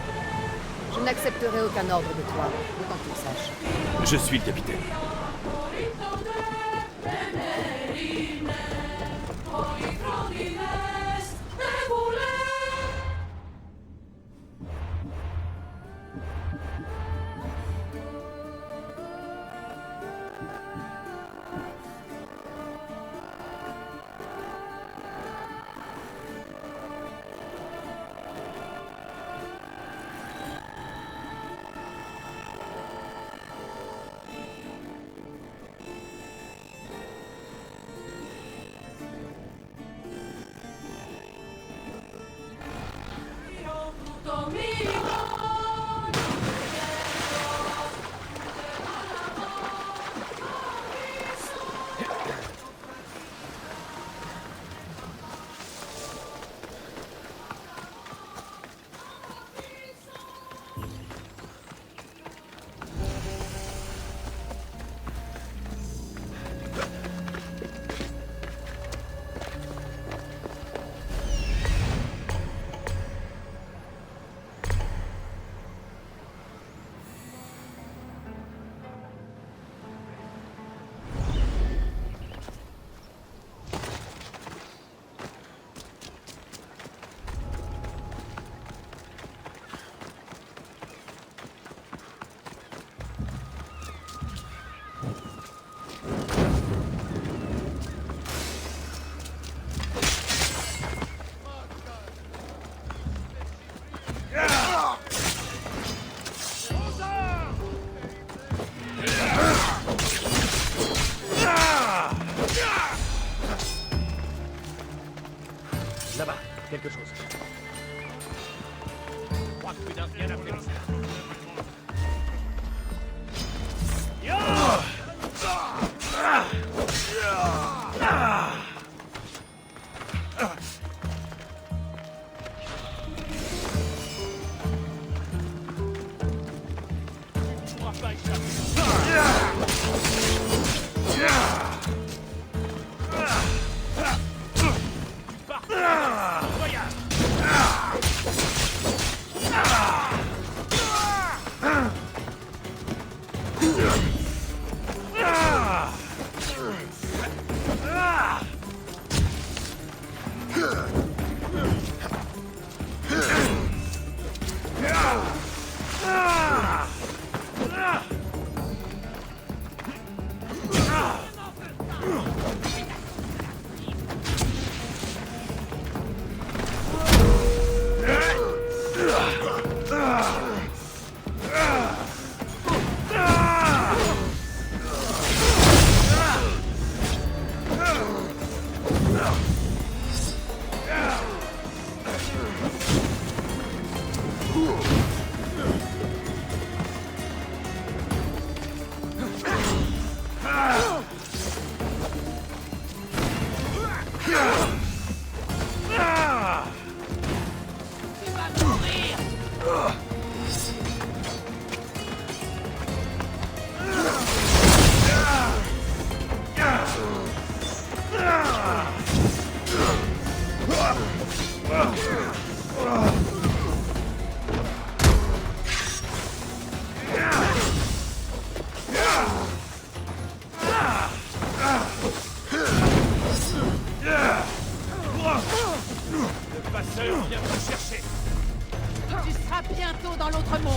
Je n'accepterai aucun ordre de toi, autant que tu le saches. Je suis le capitaine. Là-bas, quelque chose. Je crois que plus d'un bien appelé. Le passeur vient te chercher. Tu seras bientôt dans l'autre monde.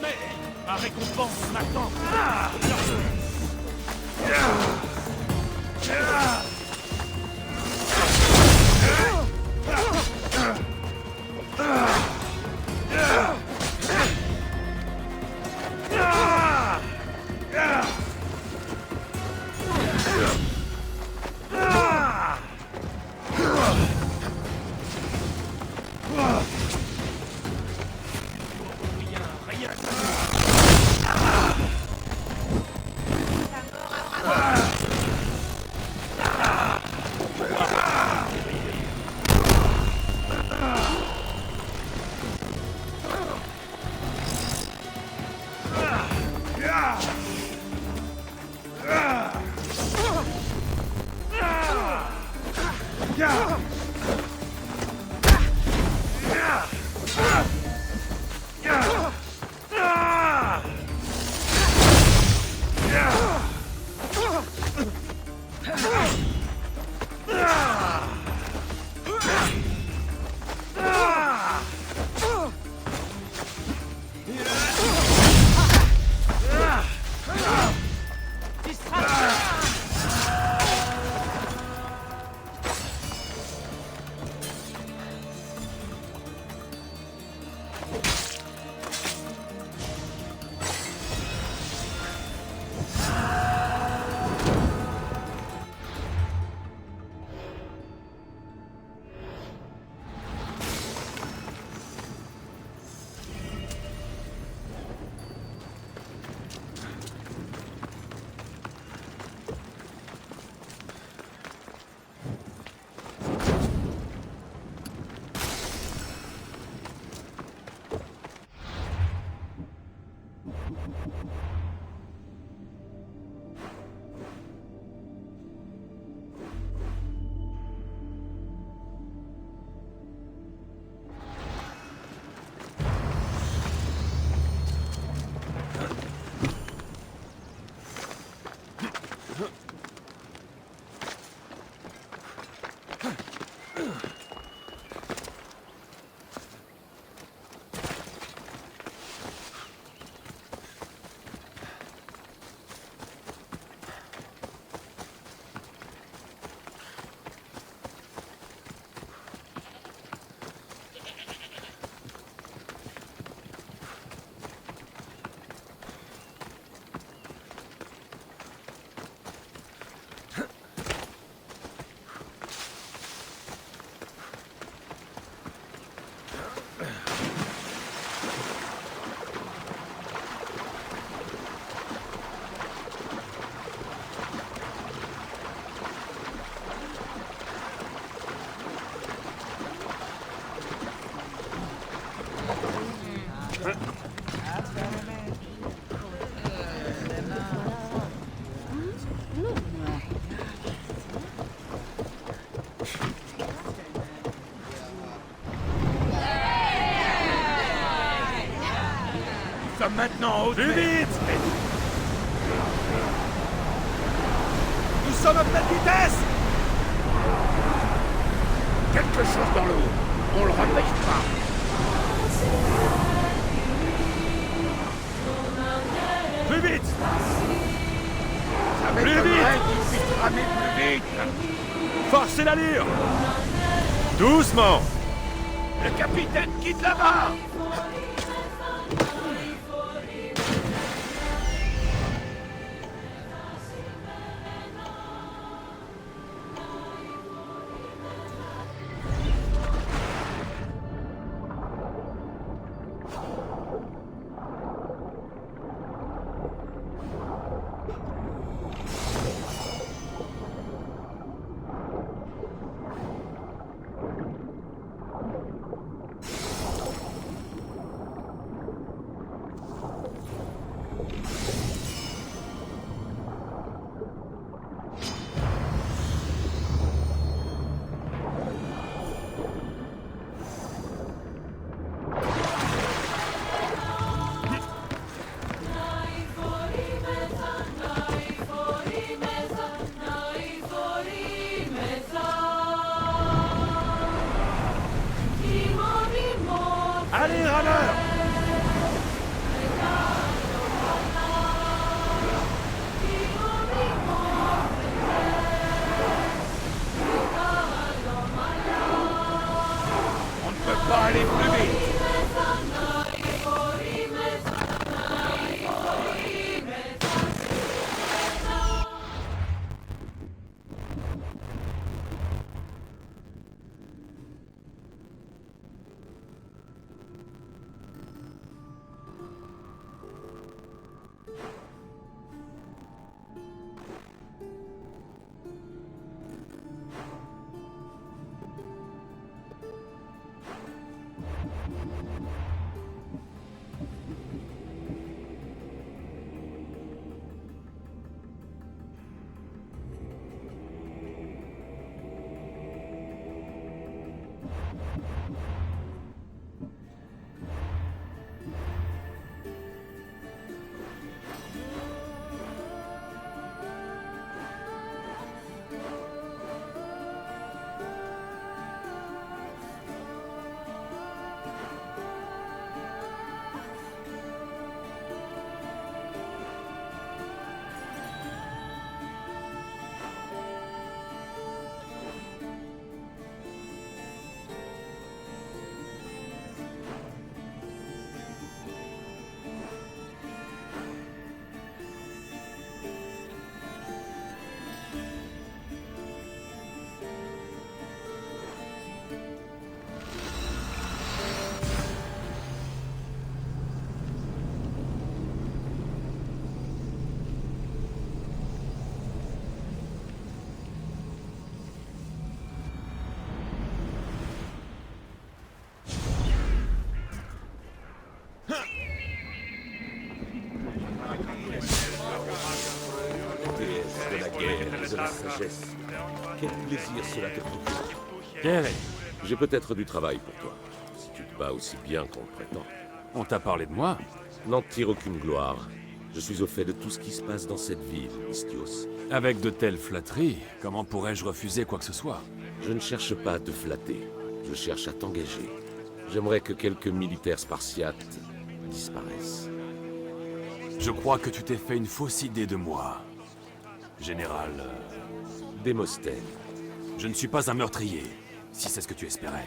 Mais ma récompense m'attend. Yeah! Nous sommes maintenant en haute mer. vite! Nous sommes à pleine vitesse. Quelque chose dans l'eau. On le repêche pas. Plus vite! Ça Plus m'étonnerait vite! qu'il puisse ramer plus vite. Forcez l'allure! Doucement! Le capitaine quitte là-bas. Allez, rameur! On ne peut pas aller plus vite. De la guerre et de la sagesse. Quel plaisir cela te procure. Gary, J'ai peut-être du travail pour toi, si tu te bats aussi bien qu'on le prétend. on t'a parlé de moi? N'en tire aucune gloire. Je suis au fait de tout ce qui se passe dans cette ville, Mystios. Avec de telles flatteries, comment pourrais-je refuser quoi que ce soit? Je ne cherche pas à te flatter, je cherche à t'engager. J'aimerais que quelques militaires spartiates disparaissent. Je crois que tu t'es fait une fausse idée de moi. Général... Démosthène. Je ne suis pas un meurtrier, si c'est ce que tu espérais.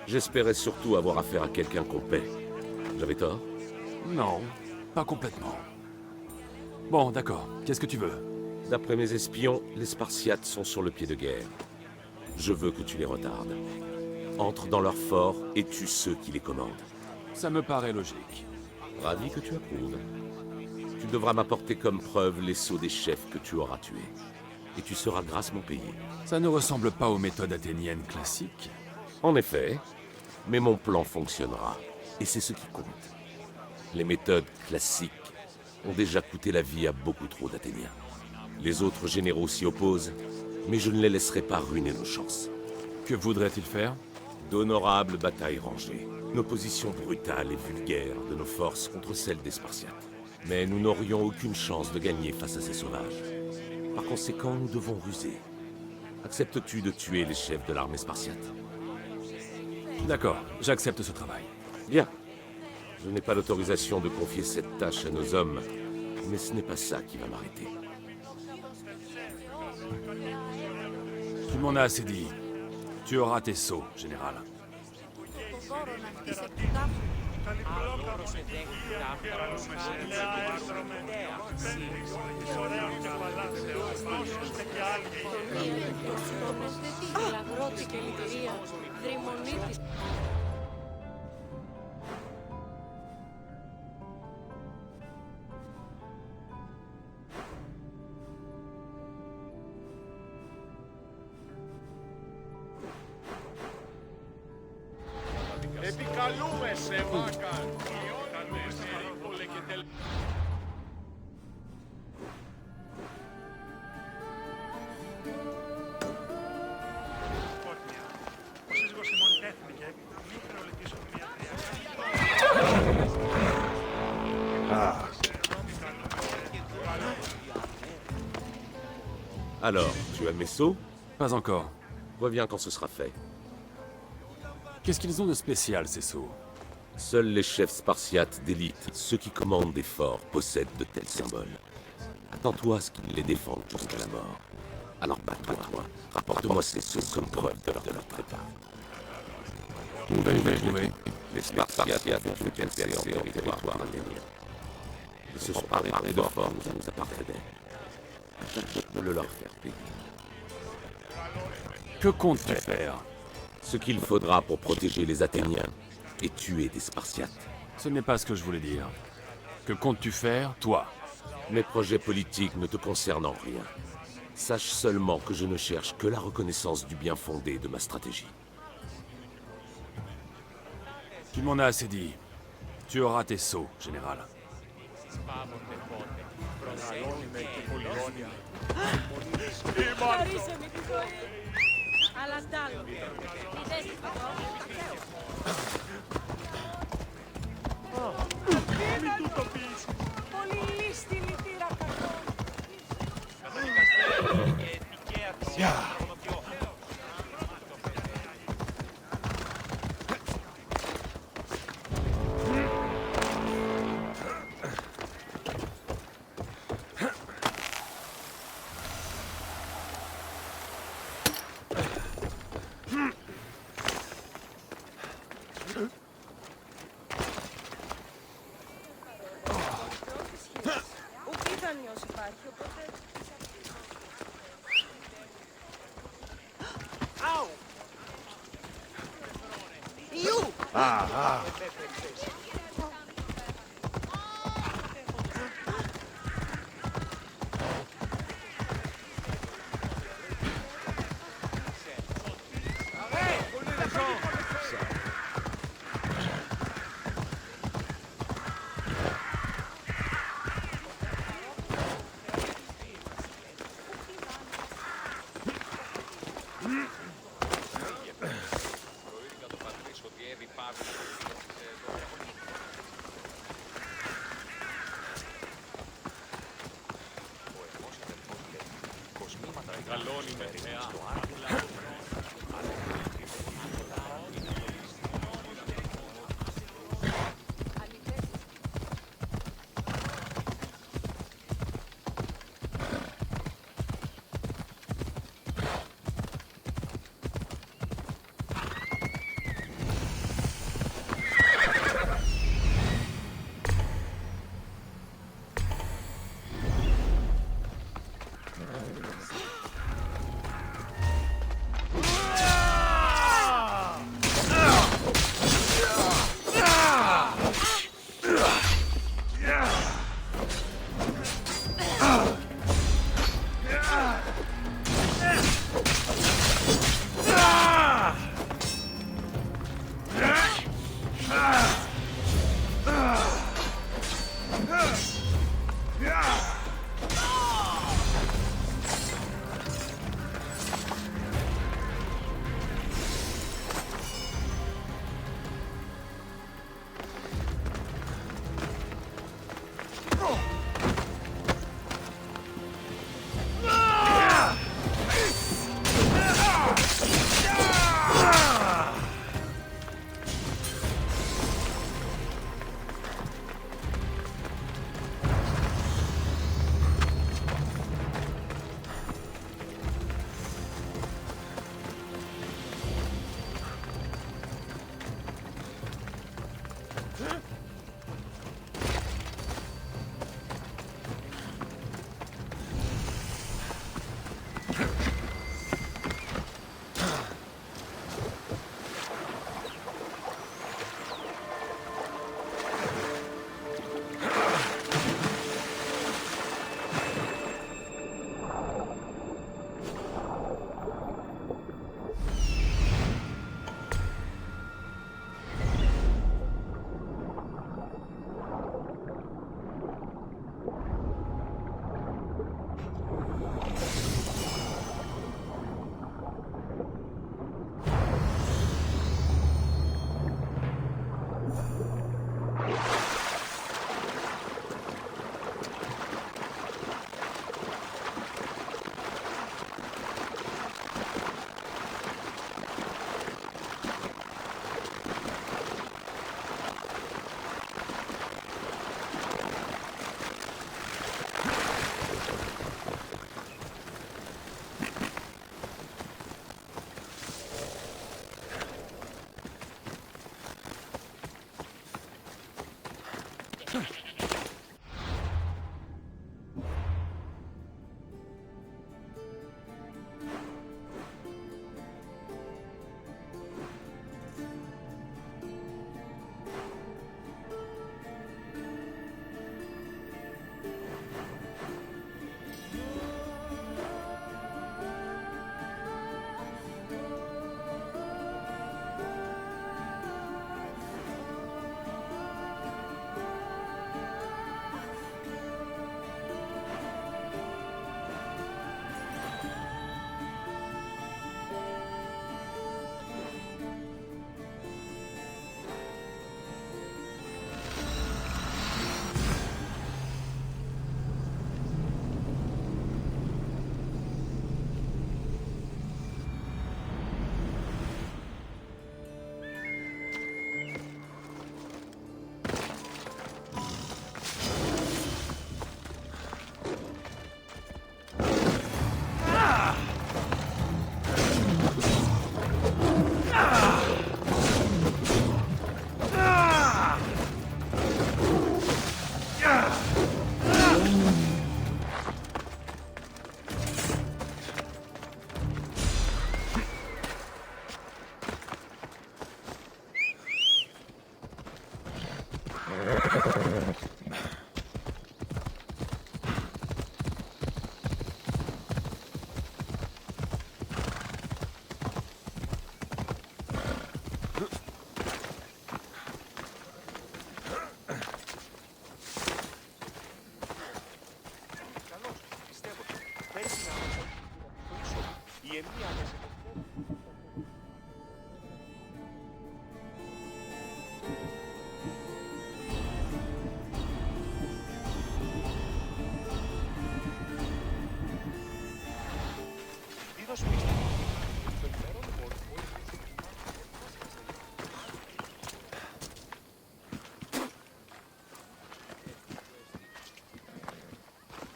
J'espérais surtout avoir affaire à quelqu'un qu'on paie. J'avais tort? Non, pas complètement. Bon, d'accord. Qu'est-ce que tu veux? D'après mes espions, les Spartiates sont sur le pied de guerre. Je veux que tu les retardes. Entre dans leur fort et tue ceux qui les commandent. Ça me paraît logique. Ravi que tu approuves. Tu devras m'apporter comme preuve les sceaux des chefs que tu auras tués. Et tu seras grassement payé. Ça ne ressemble pas aux méthodes athéniennes classiques. En effet, mais mon plan fonctionnera. Et c'est ce qui compte. Les méthodes classiques ont déjà coûté la vie à beaucoup trop d'Athéniens. Les autres généraux s'y opposent, mais je ne les laisserai pas ruiner nos chances. Que voudrait-il faire? D'honorables batailles rangées. Une opposition brutale et vulgaire de nos forces contre celles des Spartiates. Mais nous n'aurions aucune chance de gagner face à ces sauvages. Par conséquent, nous devons ruser. Acceptes-tu de tuer les chefs de l'armée spartiate? D'accord, j'accepte ce travail. Bien. Je n'ai pas l'autorisation de confier cette tâche à nos hommes, mais ce n'est pas ça qui va m'arrêter. Tu m'en as assez dit. Tu auras tes sauts, général. Επικαλούμεσαι, Βάκα. Ο σύζυγος ημών τέθηκε, μη χρεολετήσω μια Alors, tu as mes sauts? Pas encore. Reviens quand ce sera fait. Qu'est-ce qu'ils ont de spécial, ces sauts? Seuls les chefs spartiates d'élite, ceux qui commandent des forts, possèdent de tels symboles. Attends-toi à ce qu'ils les défendent jusqu'à la mort. Alors bats-toi, rapporte-moi ces sauts comme preuve de leur prépa. Les Spartiates ont une percée en territoire athénien. Ils se sont parés de forts qui nous appartenaient. Je peux le leur faire payer. Que comptes-tu faire? Ce qu'il faudra pour protéger les Athéniens et tuer des Spartiates. Ce n'est pas ce que je voulais dire. Que comptes-tu faire, toi? Mes projets politiques ne te concernent en rien. Sache seulement que je ne cherche que la reconnaissance du bien fondé de ma stratégie. Tu m'en as assez dit. Tu auras tes sauts, général. Μην τούτο πεις. Πολύ λίστη λυτήρα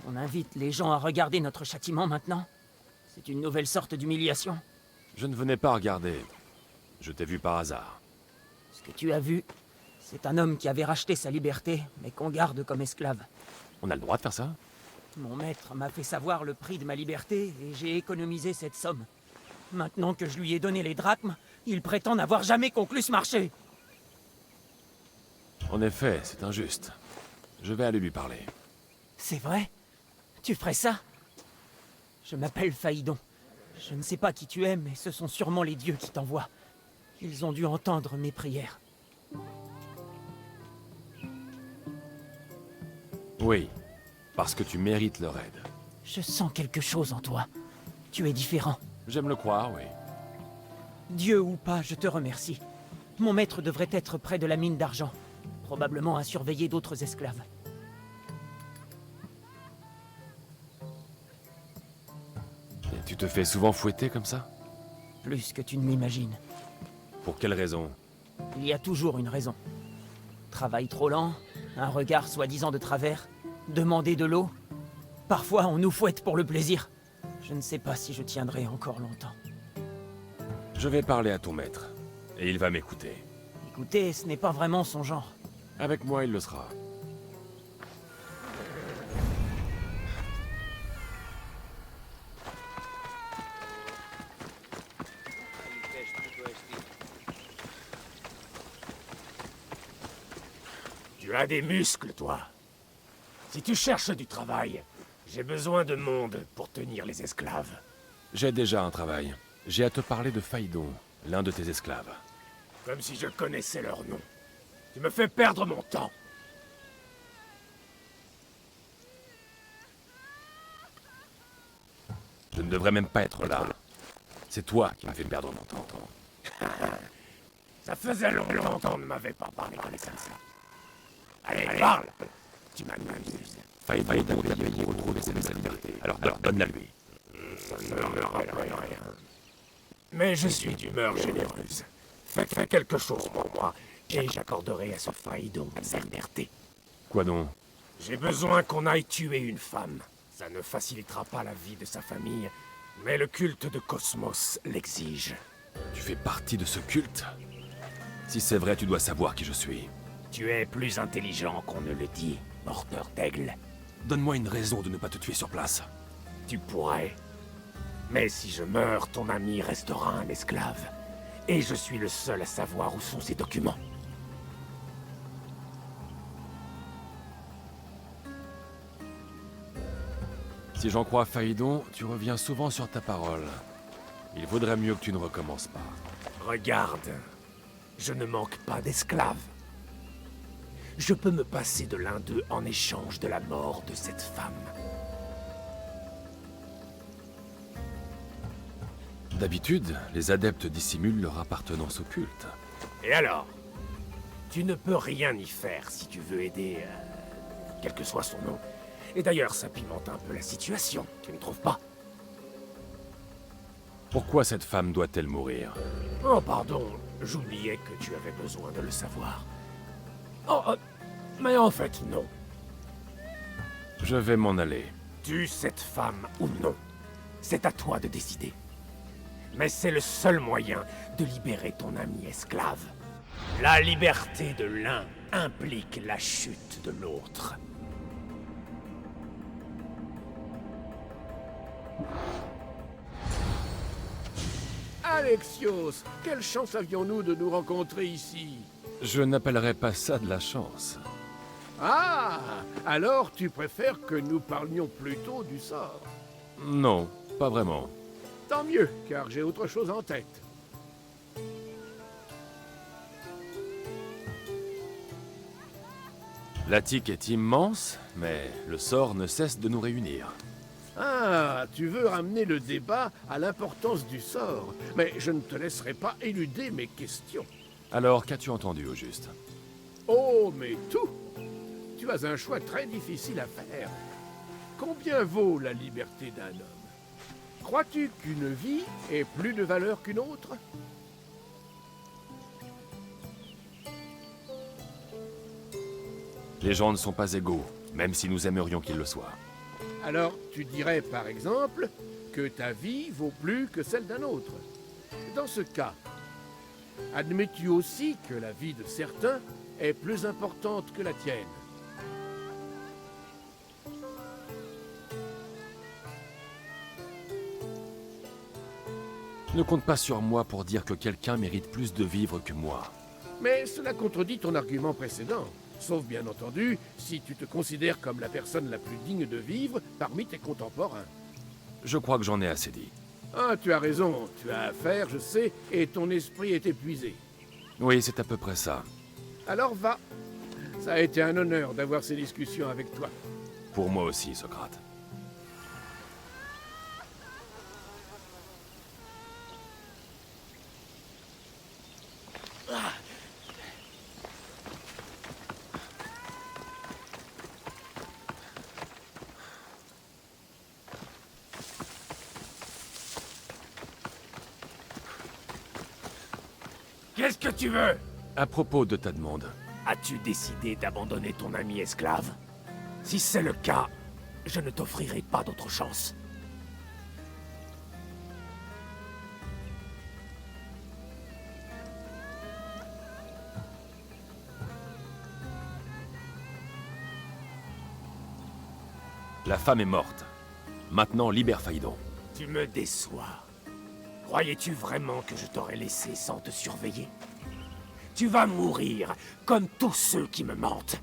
On invite les gens à regarder notre châtiment maintenant? C'est une nouvelle sorte d'humiliation? Je ne venais pas regarder. Je t'ai vu par hasard. Ce que tu as vu, c'est un homme qui avait racheté sa liberté, mais qu'on garde comme esclave. On a le droit de faire ça? Mon maître m'a fait savoir le prix de ma liberté, et j'ai économisé cette somme. Maintenant que je lui ai donné les drachmes, il prétend n'avoir jamais conclu ce marché. En effet, c'est injuste. Je vais aller lui parler. C'est vrai? Tu ferais ça? Je m'appelle Phaïdon. Je ne sais pas qui tu es, mais ce sont sûrement les dieux qui t'envoient. Ils ont dû entendre mes prières. Oui, parce que tu mérites leur aide. Je sens quelque chose en toi. Tu es différent. J'aime le croire, oui. Dieu ou pas, je te remercie. Mon maître devrait être près de la mine d'argent, probablement à surveiller d'autres esclaves. Et tu te fais souvent fouetter comme ça? Plus que tu ne l'imagines. Pour quelle raison? Il y a toujours une raison. Travail trop lent, un regard soi-disant de travers, demander de l'eau. Parfois, on nous fouette pour le plaisir. Je ne sais pas si je tiendrai encore longtemps. Je vais parler à ton maître, et il va m'écouter. Écoutez, ce n'est pas vraiment son genre. Avec moi, il le sera. Tu as des muscles, toi. Si tu cherches du travail, j'ai besoin de monde pour tenir les esclaves. J'ai déjà un travail. J'ai à te parler de Phaidon, l'un de tes esclaves. Comme si je connaissais leur nom. Tu me fais perdre mon temps. Je ne devrais même pas être là. C'est toi qui m'as fait perdre mon temps. Ça faisait longtemps qu'on ne m'avait pas parlé comme ça. Allez, parle. Tu m'amuses. Phaidon est payé pour retrouver sa liberté. Alors donne-la lui. Ça ne me rappelle rien. Mais je suis d'humeur généreuse. Fais quelque chose pour moi, et j'accorderai à ce Phaidon sa liberté. Quoi donc? J'ai besoin qu'on aille tuer une femme. Ça ne facilitera pas la vie de sa famille, mais le culte de Cosmos l'exige. Tu fais partie de ce culte? Si c'est vrai, tu dois savoir qui je suis. Tu es plus intelligent qu'on ne le dit, porteur d'aigle. Donne-moi une raison de ne pas te tuer sur place. Tu pourrais. Mais si je meurs, ton ami restera un esclave. Et je suis le seul à savoir où sont ses documents. Si j'en crois Phaidon, tu reviens souvent sur ta parole. Il vaudrait mieux que tu ne recommences pas. Regarde, je ne manque pas d'esclaves. Je peux me passer de l'un d'eux en échange de la mort de cette femme. D'habitude, les adeptes dissimulent leur appartenance au culte. Et alors? Tu ne peux rien y faire si tu veux aider, quel que soit son nom. Et d'ailleurs, ça pimente un peu la situation, tu ne trouves pas? Pourquoi cette femme doit-elle mourir? Oh, pardon, j'oubliais que tu avais besoin de le savoir. Oh, mais en fait, non. Je vais m'en aller. Tue cette femme ou non. C'est à toi de décider. Mais c'est le seul moyen de libérer ton ami esclave. La liberté de l'un implique la chute de l'autre. Alexios, quelle chance avions-nous de nous rencontrer ici? Je n'appellerais pas ça de la chance. Ah, alors tu préfères que nous parlions plutôt du sort? Non, pas vraiment. Tant mieux, car j'ai autre chose en tête. L'attique est immense, mais le sort ne cesse de nous réunir. Ah, tu veux ramener le débat à l'importance du sort, mais je ne te laisserai pas éluder mes questions. Alors, qu'as-tu entendu au juste? Oh, mais tout! Tu as un choix très difficile à faire. Combien vaut la liberté d'un homme? Crois-tu qu'une vie ait plus de valeur qu'une autre? Les gens ne sont pas égaux, même si nous aimerions qu'ils le soient. Alors, tu dirais par exemple que ta vie vaut plus que celle d'un autre. Dans ce cas, admets-tu aussi que la vie de certains est plus importante que la tienne? Ne compte pas sur moi pour dire que quelqu'un mérite plus de vivre que moi. Mais cela contredit ton argument précédent. Sauf bien entendu, si tu te considères comme la personne la plus digne de vivre parmi tes contemporains. Je crois que j'en ai assez dit. Ah, tu as raison, tu as affaire, je sais, et ton esprit est épuisé. Oui, c'est à peu près ça. Alors va. Ça a été un honneur d'avoir ces discussions avec toi. Pour moi aussi, Socrate. Qu'est-ce que tu veux? À propos de ta demande. As-tu décidé d'abandonner ton ami esclave? Si c'est le cas, je ne t'offrirai pas d'autre chance. La femme est morte. Maintenant, libère Phaidon. Tu me déçois. Croyais-tu vraiment que je t'aurais laissé sans te surveiller? Tu vas mourir, comme tous ceux qui me mentent.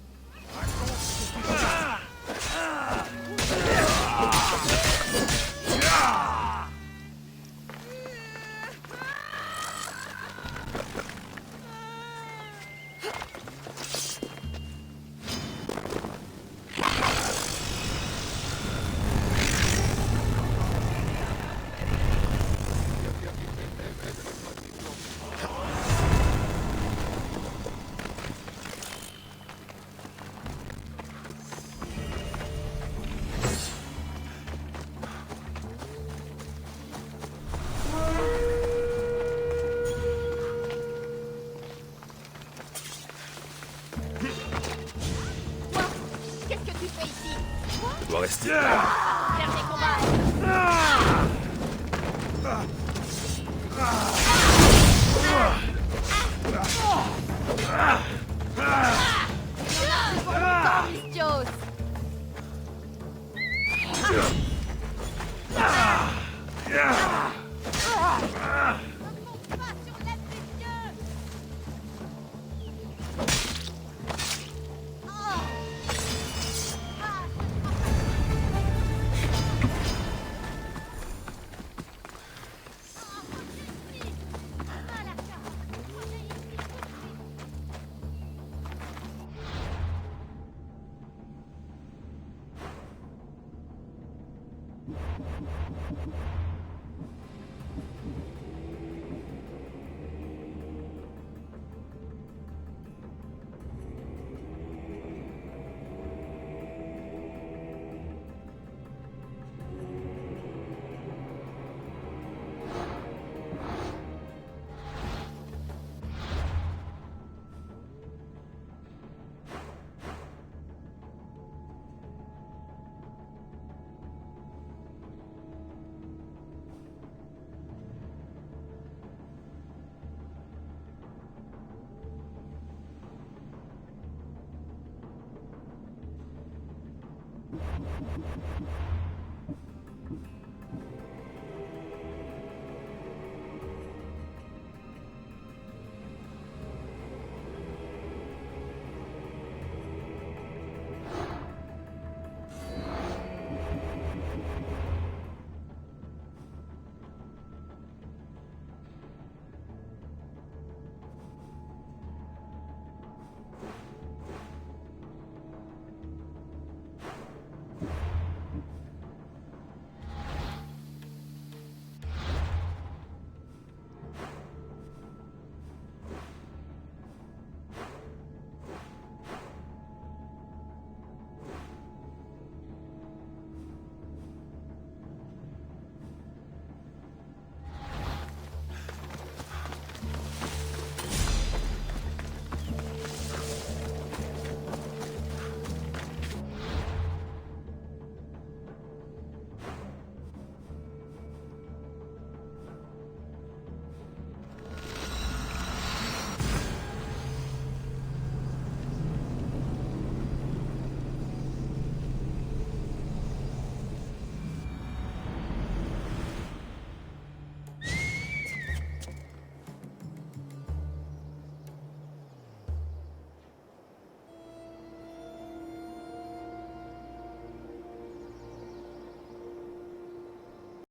Qu'est-ce que tu fais ici? Je dois rester. Dernier combat. Pour longtemps, Mystios.